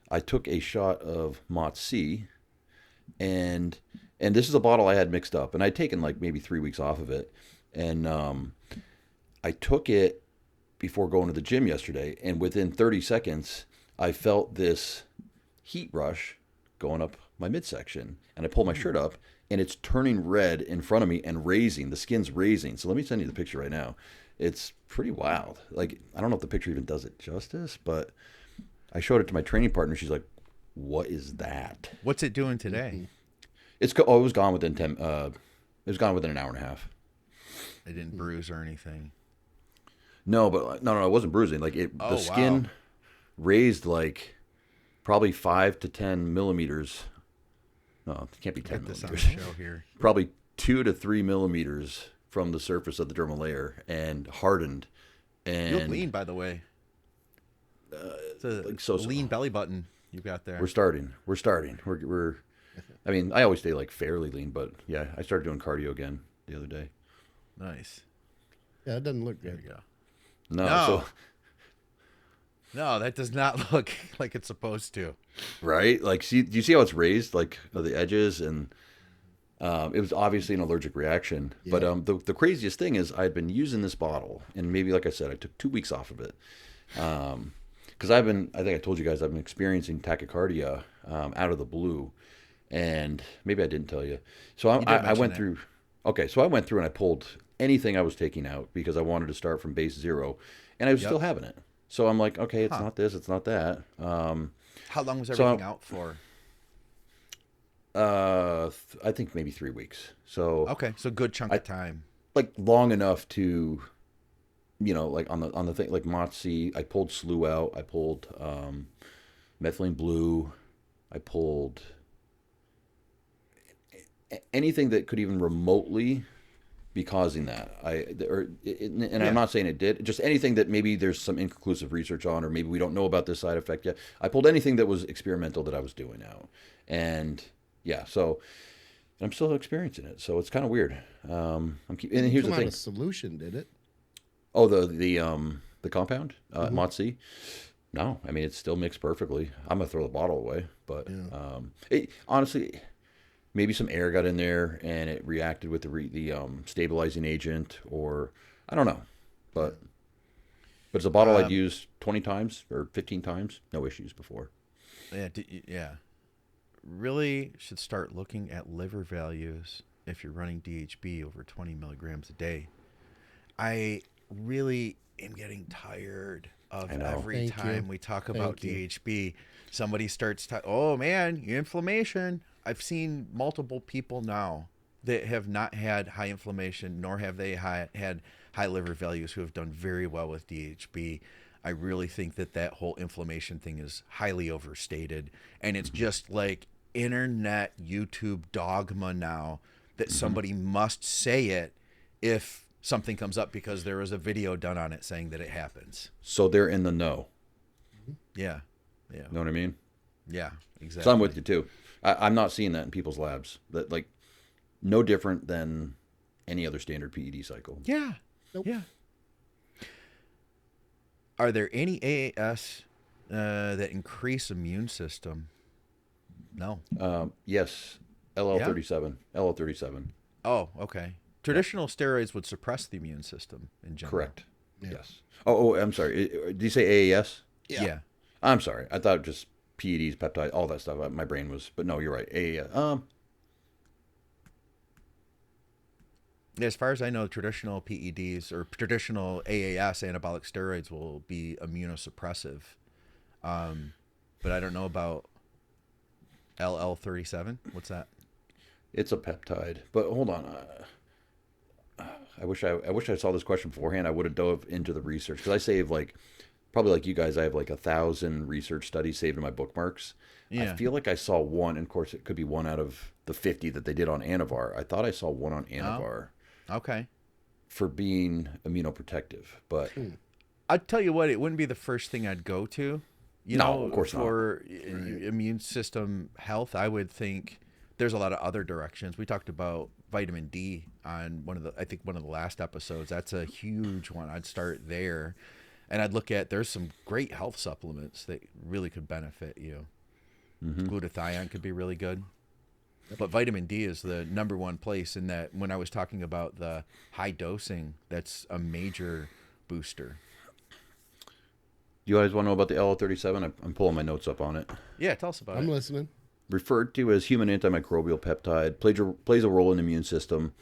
I took a shot of Mott C, and this is a bottle I had mixed up, and I'd taken like maybe 3 weeks off of it, and I took it before going to the gym yesterday, and within 30 seconds, I felt this heat rush going up my midsection, and I pulled my shirt up, and it's turning red in front of me and raising. The skin's raising. So let me send you the picture right now. It's pretty wild. Like, I don't know if the picture even does it justice, but I showed it to my training partner. She's like, "What is that?" What's it doing today? It was gone within 10. It was gone within an hour and a half. It didn't bruise or anything. No, but no, it wasn't bruising. Like the skin raised like probably 5 to 10 millimeters. No, it can't be 10 Get this on the millimeters. show here. Probably 2 to 3 millimeters from the surface of the dermal layer and hardened. And You look lean, by the way. It's a like so- lean belly button you got there. We're starting. We're. I mean, I always stay like fairly lean, but yeah, I started doing cardio again the other day. Nice. Yeah, it doesn't look There good. you go. No, No. so No, that does not look like it's supposed to. right, like, do you see how it's raised, like the edges, and it was obviously an allergic reaction. Yeah. But the craziest thing is I'd been using this bottle, and maybe, like I said, I took 2 weeks off of it. Because I think I told you guys I've been experiencing tachycardia out of the blue, and maybe I didn't tell you. So I went mention through. Okay, so I went through and I pulled anything I was taking out because I wanted to start from base 0, and I was still having it. So I'm like, okay, it's not this, it's not that. How long was everything out for? I think maybe 3 weeks. So okay, so good chunk of time. Like long enough to, like on the thing, like Motzi, I pulled Slew out, I pulled methylene blue, I pulled anything that could even remotely be causing that. I'm not saying it did, just anything that maybe there's some inconclusive research on, or maybe we don't know about this side effect yet. I pulled anything that was experimental that I was doing out, and so I'm still experiencing it. So it's kind of weird. And here's the thing: a solution, did it? Oh, the compound, Motzi. No, I mean it's still mixed perfectly. I'm gonna throw the bottle away, but honestly. Maybe some air got in there and it reacted with the stabilizing agent, or I don't know, but it's a bottle I'd used 20 times or 15 times, no issues before. Yeah. Really should start looking at liver values if you're running DHB over 20 milligrams a day. I really am getting tired of every time we talk about DHB, somebody starts oh man, inflammation. I've seen multiple people now that have not had high inflammation, nor have they had high liver values, who have done very well with DHB. I really think that whole inflammation thing is highly overstated. And it's just like internet YouTube dogma now that somebody must say it if something comes up because there was a video done on it saying that it happens. So they're in the know. Yeah. Know what I mean? Yeah, exactly. So I'm with you too. I'm not seeing that in people's labs. That like no different than any other standard PED cycle. Yeah. Nope. Yeah. Are there any AAS that increase immune system? No. Yes. LL37. LL37. Oh, okay. Traditional steroids would suppress the immune system in general. Correct. Yeah. Yes. Oh, I'm sorry. Did you say AAS? Yeah. I'm sorry. I thought just PEDs, peptide, all that stuff. My brain was, but no, you're right. As far as I know, traditional PEDs or traditional AAS, anabolic steroids, will be immunosuppressive. But I don't know about LL37. What's that? It's a peptide. But hold on. I wish I saw this question beforehand. I would have dove into the research, because I save probably like you guys, I have 1,000 research studies saved in my bookmarks. Yeah. I feel like I saw one, and of course it could be one out of the 50 that they did on Anavar. I thought I saw one on Anavar. Oh, okay. For being immunoprotective, but I'd tell you what, it wouldn't be the first thing I'd go to. Of course not. For immune system health, I would think there's a lot of other directions. We talked about vitamin D on one of the last episodes. That's a huge one. I'd start there. And I'd look at, there's some great health supplements that really could benefit you. Glutathione could be really good. But vitamin D is the number one place in that. When I was talking about the high dosing, that's a major booster. You guys want to know about the LL37? I'm pulling my notes up on it. Yeah, tell us about it. I'm listening. Referred to as human antimicrobial peptide, plays a role in the immune system.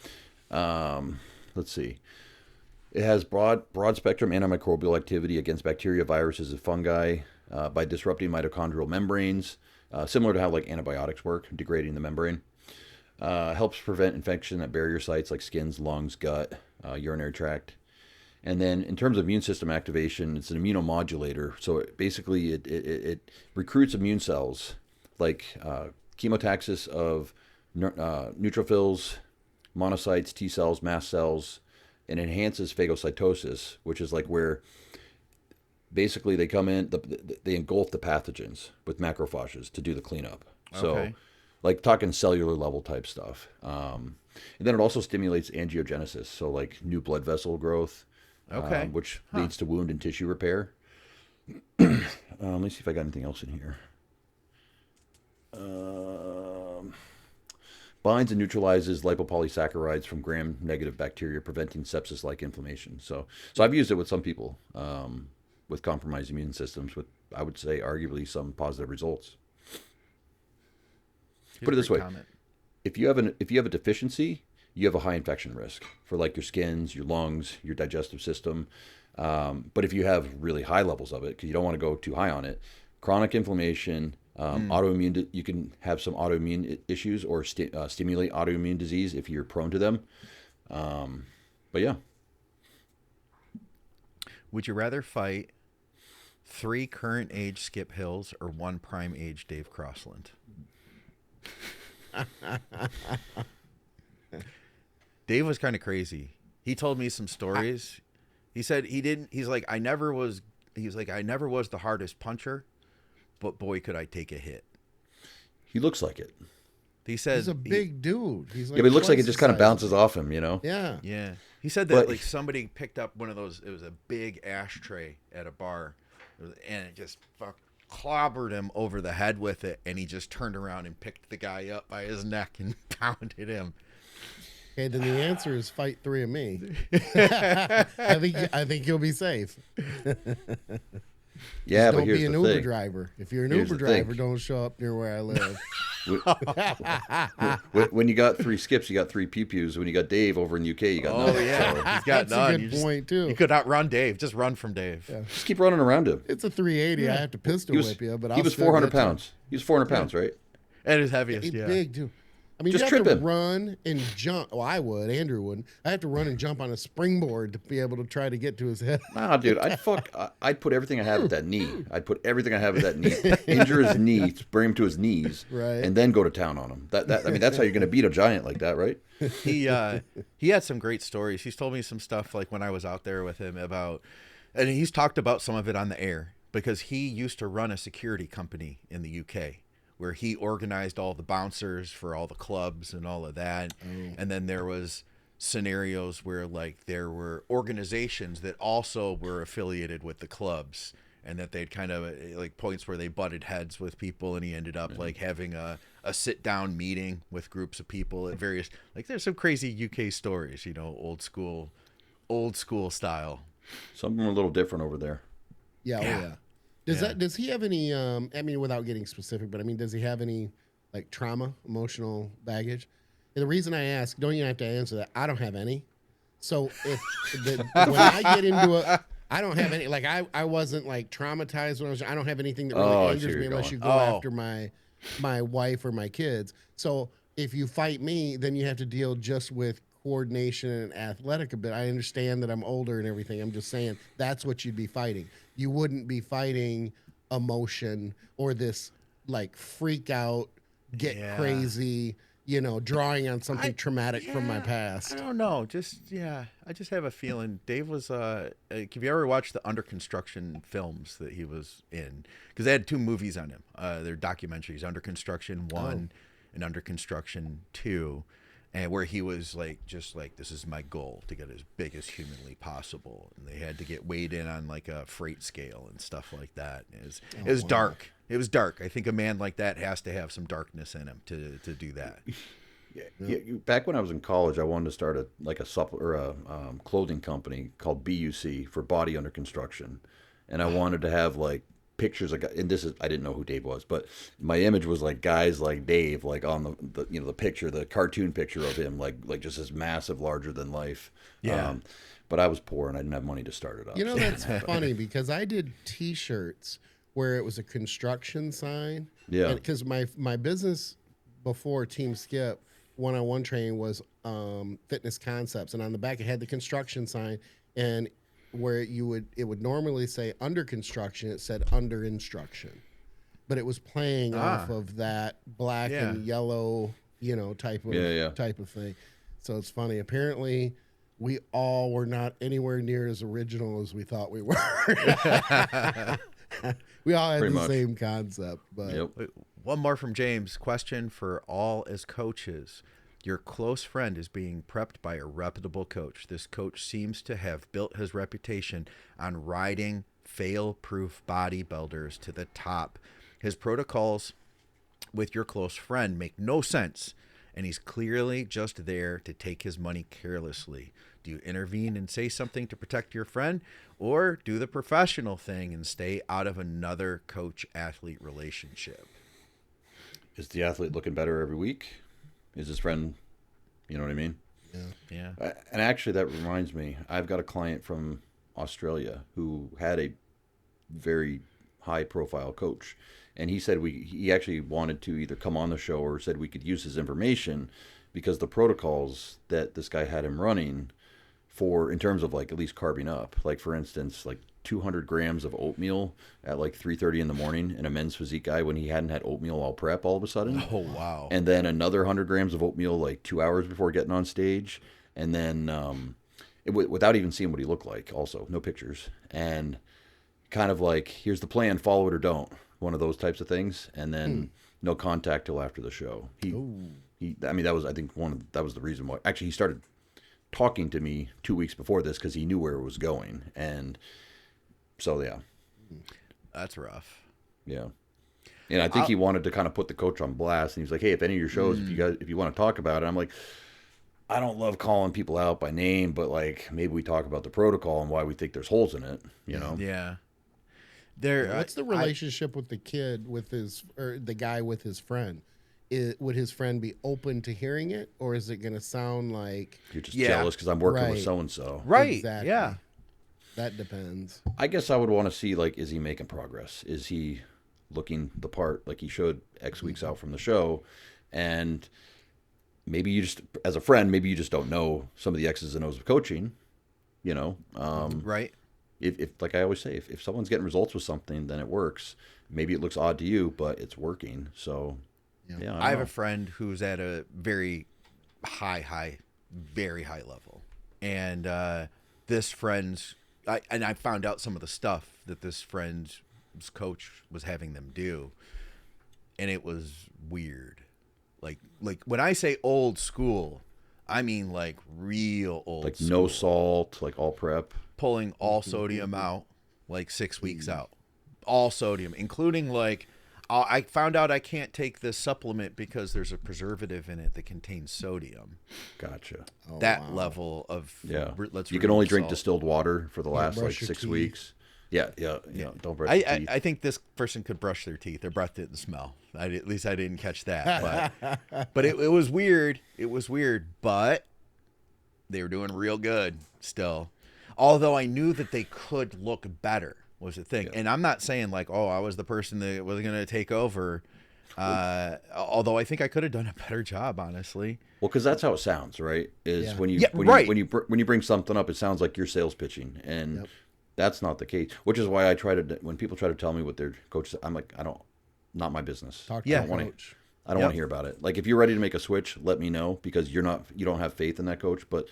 Let's see. It has broad spectrum antimicrobial activity against bacteria, viruses, and fungi by disrupting mitochondrial membranes, similar to how antibiotics work, degrading the membrane. Helps prevent infection at barrier sites like skins, lungs, gut, urinary tract. And then in terms of immune system activation, it's an immunomodulator. So it recruits immune cells like chemotaxis of neutrophils, monocytes, T cells, mast cells, and enhances phagocytosis, which is where basically they come in, they engulf the pathogens with macrophages to do the cleanup. Okay. So talking cellular level type stuff. And then it also stimulates angiogenesis, so new blood vessel growth, which leads to wound and tissue repair. Let me see if I got anything else in here. Binds and neutralizes lipopolysaccharides from gram-negative bacteria, preventing sepsis-like inflammation. So I've used it with some people with compromised immune systems, with, I would say, arguably some positive results. Put it this way: if you have a deficiency you have a high infection risk for like your skins, your lungs, your digestive system. But if you have really high levels of it, because you don't want to go too high on it, chronic inflammation, autoimmune, you can have some autoimmune issues or stimulate autoimmune disease if you're prone to them. But yeah. Would you rather fight 3 current age Skip Hills or 1 prime age Dave Crosland? Dave was kind of crazy. He told me some stories. He said he's like, I never was the hardest puncher, but boy, could I take a hit. He looks like it. He said he's a big dude. He's like yeah, but it looks like it twice just the kind of size. bounces off him, you know? Yeah. Yeah. He said that But- like somebody picked up one of those, it was a big ashtray at a bar, and it just clobbered him over the head with it, and he just turned around and picked the guy up by his neck and pounded him. Okay, then the answer is fight 3 of me. I think you'll be safe. Yeah, but Don't here's be an the Uber thing. driver. If you're an Here's Uber the thing. driver, don't show up near where I live. When you got 3 Skips, you got 3 pew-pews. When you got Dave over in UK, you got Oh nothing. yeah, So he's got That's none. a good point too. You could outrun Dave. Just run from Dave. Yeah. just keep running around him. It's a 380. I have to pistol whip you, but he was 400 pounds. He was 400 pounds, right? And his heaviest. He's Yeah. big too. I mean, Just you have trip to him. run and jump. Well, I would. Andrew wouldn't. I have to run and jump on a springboard to be able to try to get to his head. Nah, dude, I'd put everything I have at that knee. I'd put everything I have at that knee. Injure his knee, bring him to his knees, Right. and then go to town on him. I mean, that's how you're going to beat a giant like that, right? He had some great stories. He's told me some stuff like when I was out there with him about, and he's talked about some of it on the air because he used to run a security company in the UK where he organized all the bouncers for all the clubs and all of that. And then there was scenarios where like there were organizations that also were affiliated with the clubs, and that they'd kind of like points where they butted heads with people, and he ended up like having a sit down meeting with groups of people at various, like there's some crazy UK stories, you know, old school style. Something a little different over there. Yeah, Yeah. oh yeah. Does he have any I mean, without getting specific, but I mean, does he have any like trauma, emotional baggage? And the reason I ask, don't even have to answer that. I don't have any. So when I get into I don't have any, like I wasn't like traumatized when I was, I don't have anything that really Oh, I see angers where me you're unless going. you go after my wife or my kids. So if you fight me, then you have to deal just with coordination and athletic a bit. I understand that I'm older and everything. I'm just saying that's what you'd be fighting. You wouldn't be fighting emotion or this like freak out, get Yeah. crazy, you know, drawing on something traumatic from my past. I don't know. I just have a feeling Dave was. Have you ever watched the Under Construction films that he was in? Because they had 2 movies on him. They're documentaries: Under Construction 1 and Under Construction 2, and where he was like, just like, this is my goal, to get as big as humanly possible, and they had to get weighed in on like a freight scale and stuff like that. It was dark. It was dark. I think a man like that has to have some darkness in him to do that. Yeah, back when I was in college, I wanted to start a clothing company called BUC, for Body Under Construction, and I wanted to have like pictures of, and I didn't know who Dave was, but my image was like guys like Dave, like on the picture, the cartoon picture of him, like just this massive, larger than life. Yeah. But I was poor and I didn't have money to start it up. You know, so- that's funny because I did T-shirts where it was a construction sign. Yeah. Because my business before Team Skip one-on-one training was Fitness Concepts, and on the back it had the construction sign, and where it would normally say under construction, it said under instruction, but it was playing off of that black and yellow, you know, type of thing. So it's funny. Apparently, we all were not anywhere near as original as we thought we were. We all had Pretty the much. same concept, but Yep. Wait, one more from James. Question for all as coaches. Your close friend is being prepped by a reputable coach. This coach seems to have built his reputation on riding fail-proof bodybuilders to the top. His protocols with your close friend make no sense, and he's clearly just there to take his money carelessly. Do you intervene and say something to protect your friend, or do the professional thing and stay out of another coach-athlete relationship? Is the athlete looking better every week? Is his friend, you know what I mean? Yeah. And actually, that reminds me, I've got a client from Australia who had a very high profile coach. And he said he actually wanted to either come on the show or said we could use his information because the protocols that this guy had him running for, in terms of like at least carbing up, like for instance, like 200 grams of oatmeal at like 3:30 in the morning in a men's physique guy when he hadn't had oatmeal all prep all of a sudden. Oh, wow. And then another 100 grams of oatmeal like 2 hours before getting on stage. And then without even seeing what he looked like, also, no pictures. And kind of like, here's the plan, follow it or don't. One of those types of things. And then no contact till after the show. I mean, that was, I think, that was the reason why. Actually, he started talking to me 2 weeks before this because he knew where it was going. And so, yeah. That's rough. Yeah. And I think he wanted to kind of put the coach on blast. And he was like, hey, if any of your shows, if you want to talk about it, I'm like, I don't love calling people out by name, but like maybe we talk about the protocol and why we think there's holes in it, you know? Yeah. What's the relationship with the kid, with the guy with his friend? Would his friend be open to hearing it, or is it going to sound like You're just jealous because I'm working with so-and-so? Right. Exactly. Yeah. That depends. I guess I would want to see, like, is he making progress? Is he looking the part like he should X weeks out from the show? And maybe you just, as a friend, maybe you just don't know some of the X's and O's of coaching, you know? Right. If like I always say, if someone's getting results with something, then it works. Maybe it looks odd to you, but it's working. So, yeah. I have a friend who's at a very very high level. And this friend's, I found out some of the stuff that this friend's coach was having them do. And it was weird. Like when I say old school, I mean like real old like school. no salt, like all prep. Pulling all sodium out like 6 weeks out. All sodium, including like, I found out I can't take this supplement because there's a preservative in it that contains sodium. Gotcha. That level of, you can only drink salt. distilled water for the last like brush your 6 teeth. weeks. Yeah. Don't brush your teeth. I think this person could brush their teeth. Their breath didn't smell. At least I didn't catch that. But it was weird. It was weird. But they were doing real good still. Although I knew that they could look better was the thing. Yeah. And I'm not saying like, oh, I was the person that was going to take over. Although I think I could have done a better job, honestly. Well, because that's how it sounds, right? When you bring something up, it sounds like you're sales pitching, and that's not the case. Which is why when people try to tell me what their coach, I'm like, not my business. Talk to the coach. I don't want to hear about it. Like if you're ready to make a switch, let me know because you don't have faith in that coach, but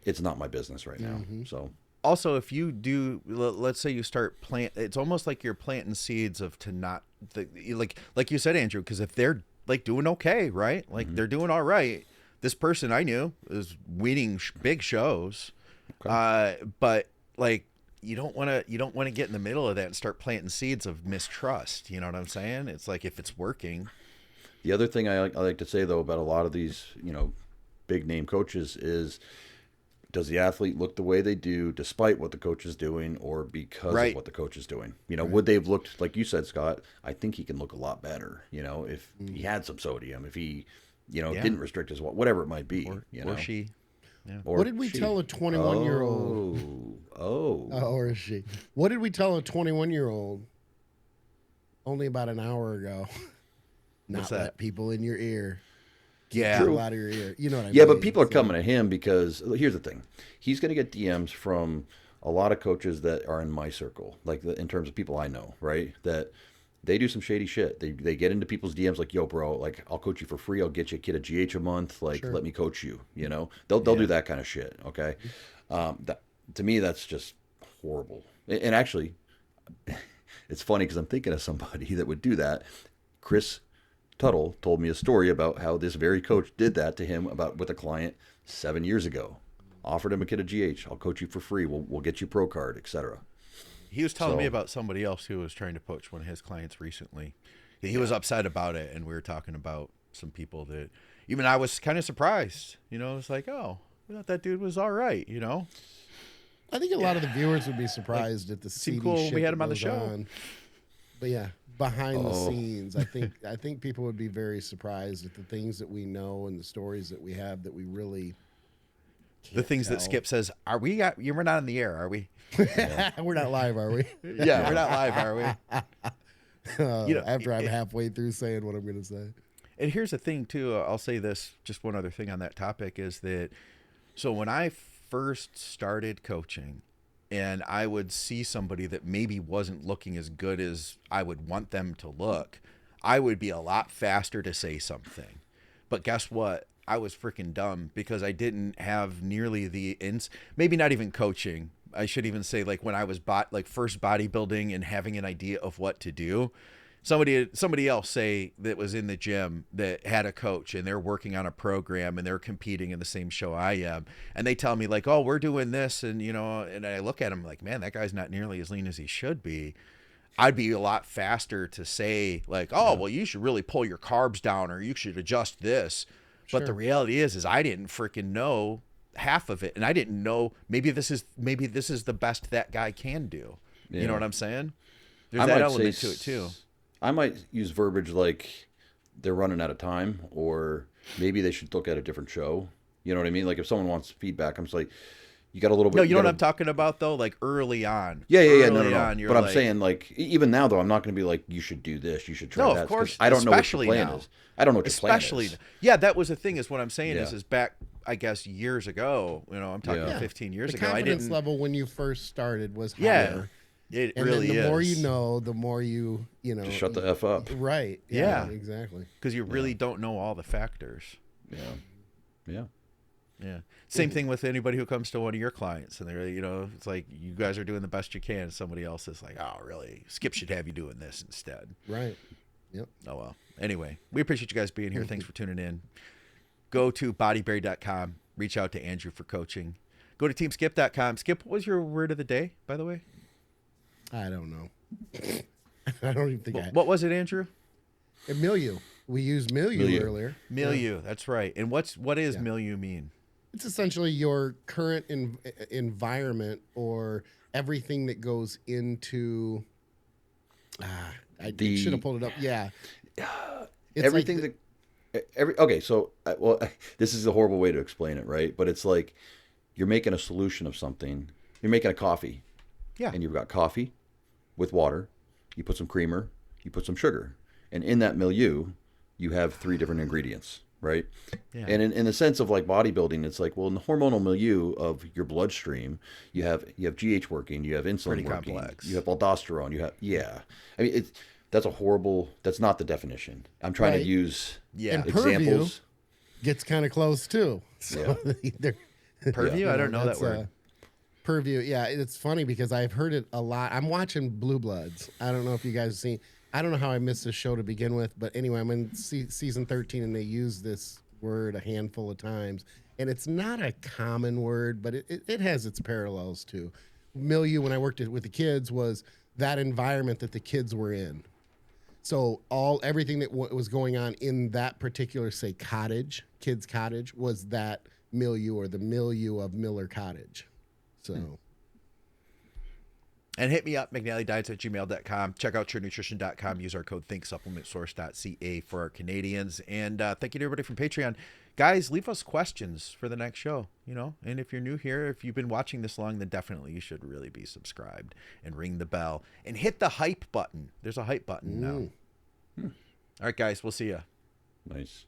it's not my business right now. So. Also, if you do, let's say you start it's almost like you're planting seeds like you said, Andrew, because if they're like doing okay, right? Like they're doing all right. This person I knew is winning big shows, but like you don't want to get in the middle of that and start planting seeds of mistrust. You know what I'm saying? It's like if it's working. The other thing I like to say though about a lot of these, big name coaches is, does the athlete look the way they do despite what the coach is doing or because of what the coach is doing? Would they have looked, like you said, Scott, I think he can look a lot better, if he had some sodium, if he, didn't restrict his, whatever it might be. Or she. Yeah. What did we tell a 21-year-old? Or she. What did we tell a 21-year-old only about an hour ago? Not let people in your ear. Yeah, out of your ear. You know what I mean? Yeah, but people are coming to him because here's the thing: he's going to get DMs from a lot of coaches that are in my circle, like in terms of people I know, right? That they do some shady shit. They get into people's DMs like, "Yo, bro, like I'll coach you for free. I'll get you a kid a GH a month. Like, let me coach you." They'll do that kind of shit. Okay, to me that's just horrible. And actually, it's funny because I'm thinking of somebody that would do that. Chris Tuttle told me a story about how this very coach did that to him with a client 7 years ago. Offered him a kid a GH. I'll coach you for free. We'll get you pro card, etc. He was telling me about somebody else who was trying to poach one of his clients recently. He was upset about it, and we were talking about some people that even I was kind of surprised. It was like, oh, I thought that dude was all right. I think a lot of the viewers would be surprised at the seedy cool shit we had him that on the goes show. on. But yeah, behind the scenes, I think people would be very surprised at the things that we know and the stories that we have that we really The things that Skip says, we're not on the air, are we? We're not live, are we? Yeah, we're not live, are we? After I'm halfway through saying what I'm going to say. And here's the thing, too. I'll say this, just one other thing on that topic is that, so when I first started coaching and I would see somebody that maybe wasn't looking as good as I would want them to look, I would be a lot faster to say something. But guess what? I was freaking dumb because I didn't have nearly the maybe not even coaching. I should even say, like, when I was first bodybuilding and having an idea of what to do, somebody else say that was in the gym that had a coach and they're working on a program and they're competing in the same show I am, and they tell me like, oh, we're doing this, and and I look at him like, man, that guy's not nearly as lean as he should be. I'd be a lot faster to say like, oh, well, you should really pull your carbs down, or you should adjust this. But the reality is I didn't freaking know half of it, and I didn't know maybe this is the best that guy can do. You know what I'm saying? There's that element to it too. I might use verbiage like they're running out of time, or maybe they should look at a different show. You know what I mean? Like if someone wants feedback, I'm just like, you got a little bit. No, you know what I'm talking about though? Like early on. Yeah. No. But I'm saying like even now though, I'm not going to be like, you should do this, you should try that. No, of course. I don't know what your plan is. I don't know what your plan is. Yeah, that was the thing. Is what I'm saying is back, I guess, years ago. I'm talking 15 years ago. The confidence level when you first started was higher. Yeah. It and really then the is. more you know, the more you know. Just shut the F up. Right. Yeah. Exactly. Because you really don't know all the factors. Yeah. Same thing with anybody who comes to one of your clients, and they're, it's like you guys are doing the best you can. Somebody else is like, oh, really? Skip should have you doing this instead. Right. Yep. Oh well. Anyway, we appreciate you guys being here. Thanks for tuning in. Go to bodyberry.com. Reach out to Andrew for coaching. Go to teamskip.com. Skip, what was your word of the day, by the way? I don't know. I don't even think What was it, Andrew? Milieu. We used milieu earlier. Milieu, that's right. And what does milieu mean? It's essentially your current environment, or everything that goes into. I should have pulled it up. Yeah. It's Everything this is a horrible way to explain it, right? But it's like you're making a solution of something. You're making a coffee. Yeah. And you've got coffee with water. You put some creamer. You put some sugar. And in that milieu, you have 3 different ingredients, right? Yeah. And in the sense of like bodybuilding, it's like, well, in the hormonal milieu of your bloodstream, you have GH working, you have insulin working, complex. You have aldosterone, I mean, that's not the definition. I'm trying to use examples. Gets kind of close too. So Purview? I don't know that word. Purview, yeah. It's funny because I've heard it a lot. I'm watching Blue Bloods. I don't know if you guys have seen. I don't know how I missed this show to begin with, but anyway, I'm in season 13, and they use this word a handful of times, and it's not a common word, but it has its parallels too. Milieu, when I worked with the kids, was that environment that the kids were in. So everything that was going on in that particular, say, kids' cottage, was that milieu, or the milieu of Miller Cottage. So. And hit me up, McNallyDiets@gmail.com. Check out TrueNutrition.com. Use our code ThinkSupplementSource.ca for our Canadians. And thank you to everybody from Patreon. Guys, leave us questions for the next show, And if you're new here, if you've been watching this long, then definitely you should really be subscribed and ring the bell and hit the hype button. There's a hype button now. All right, guys, we'll see ya. Nice.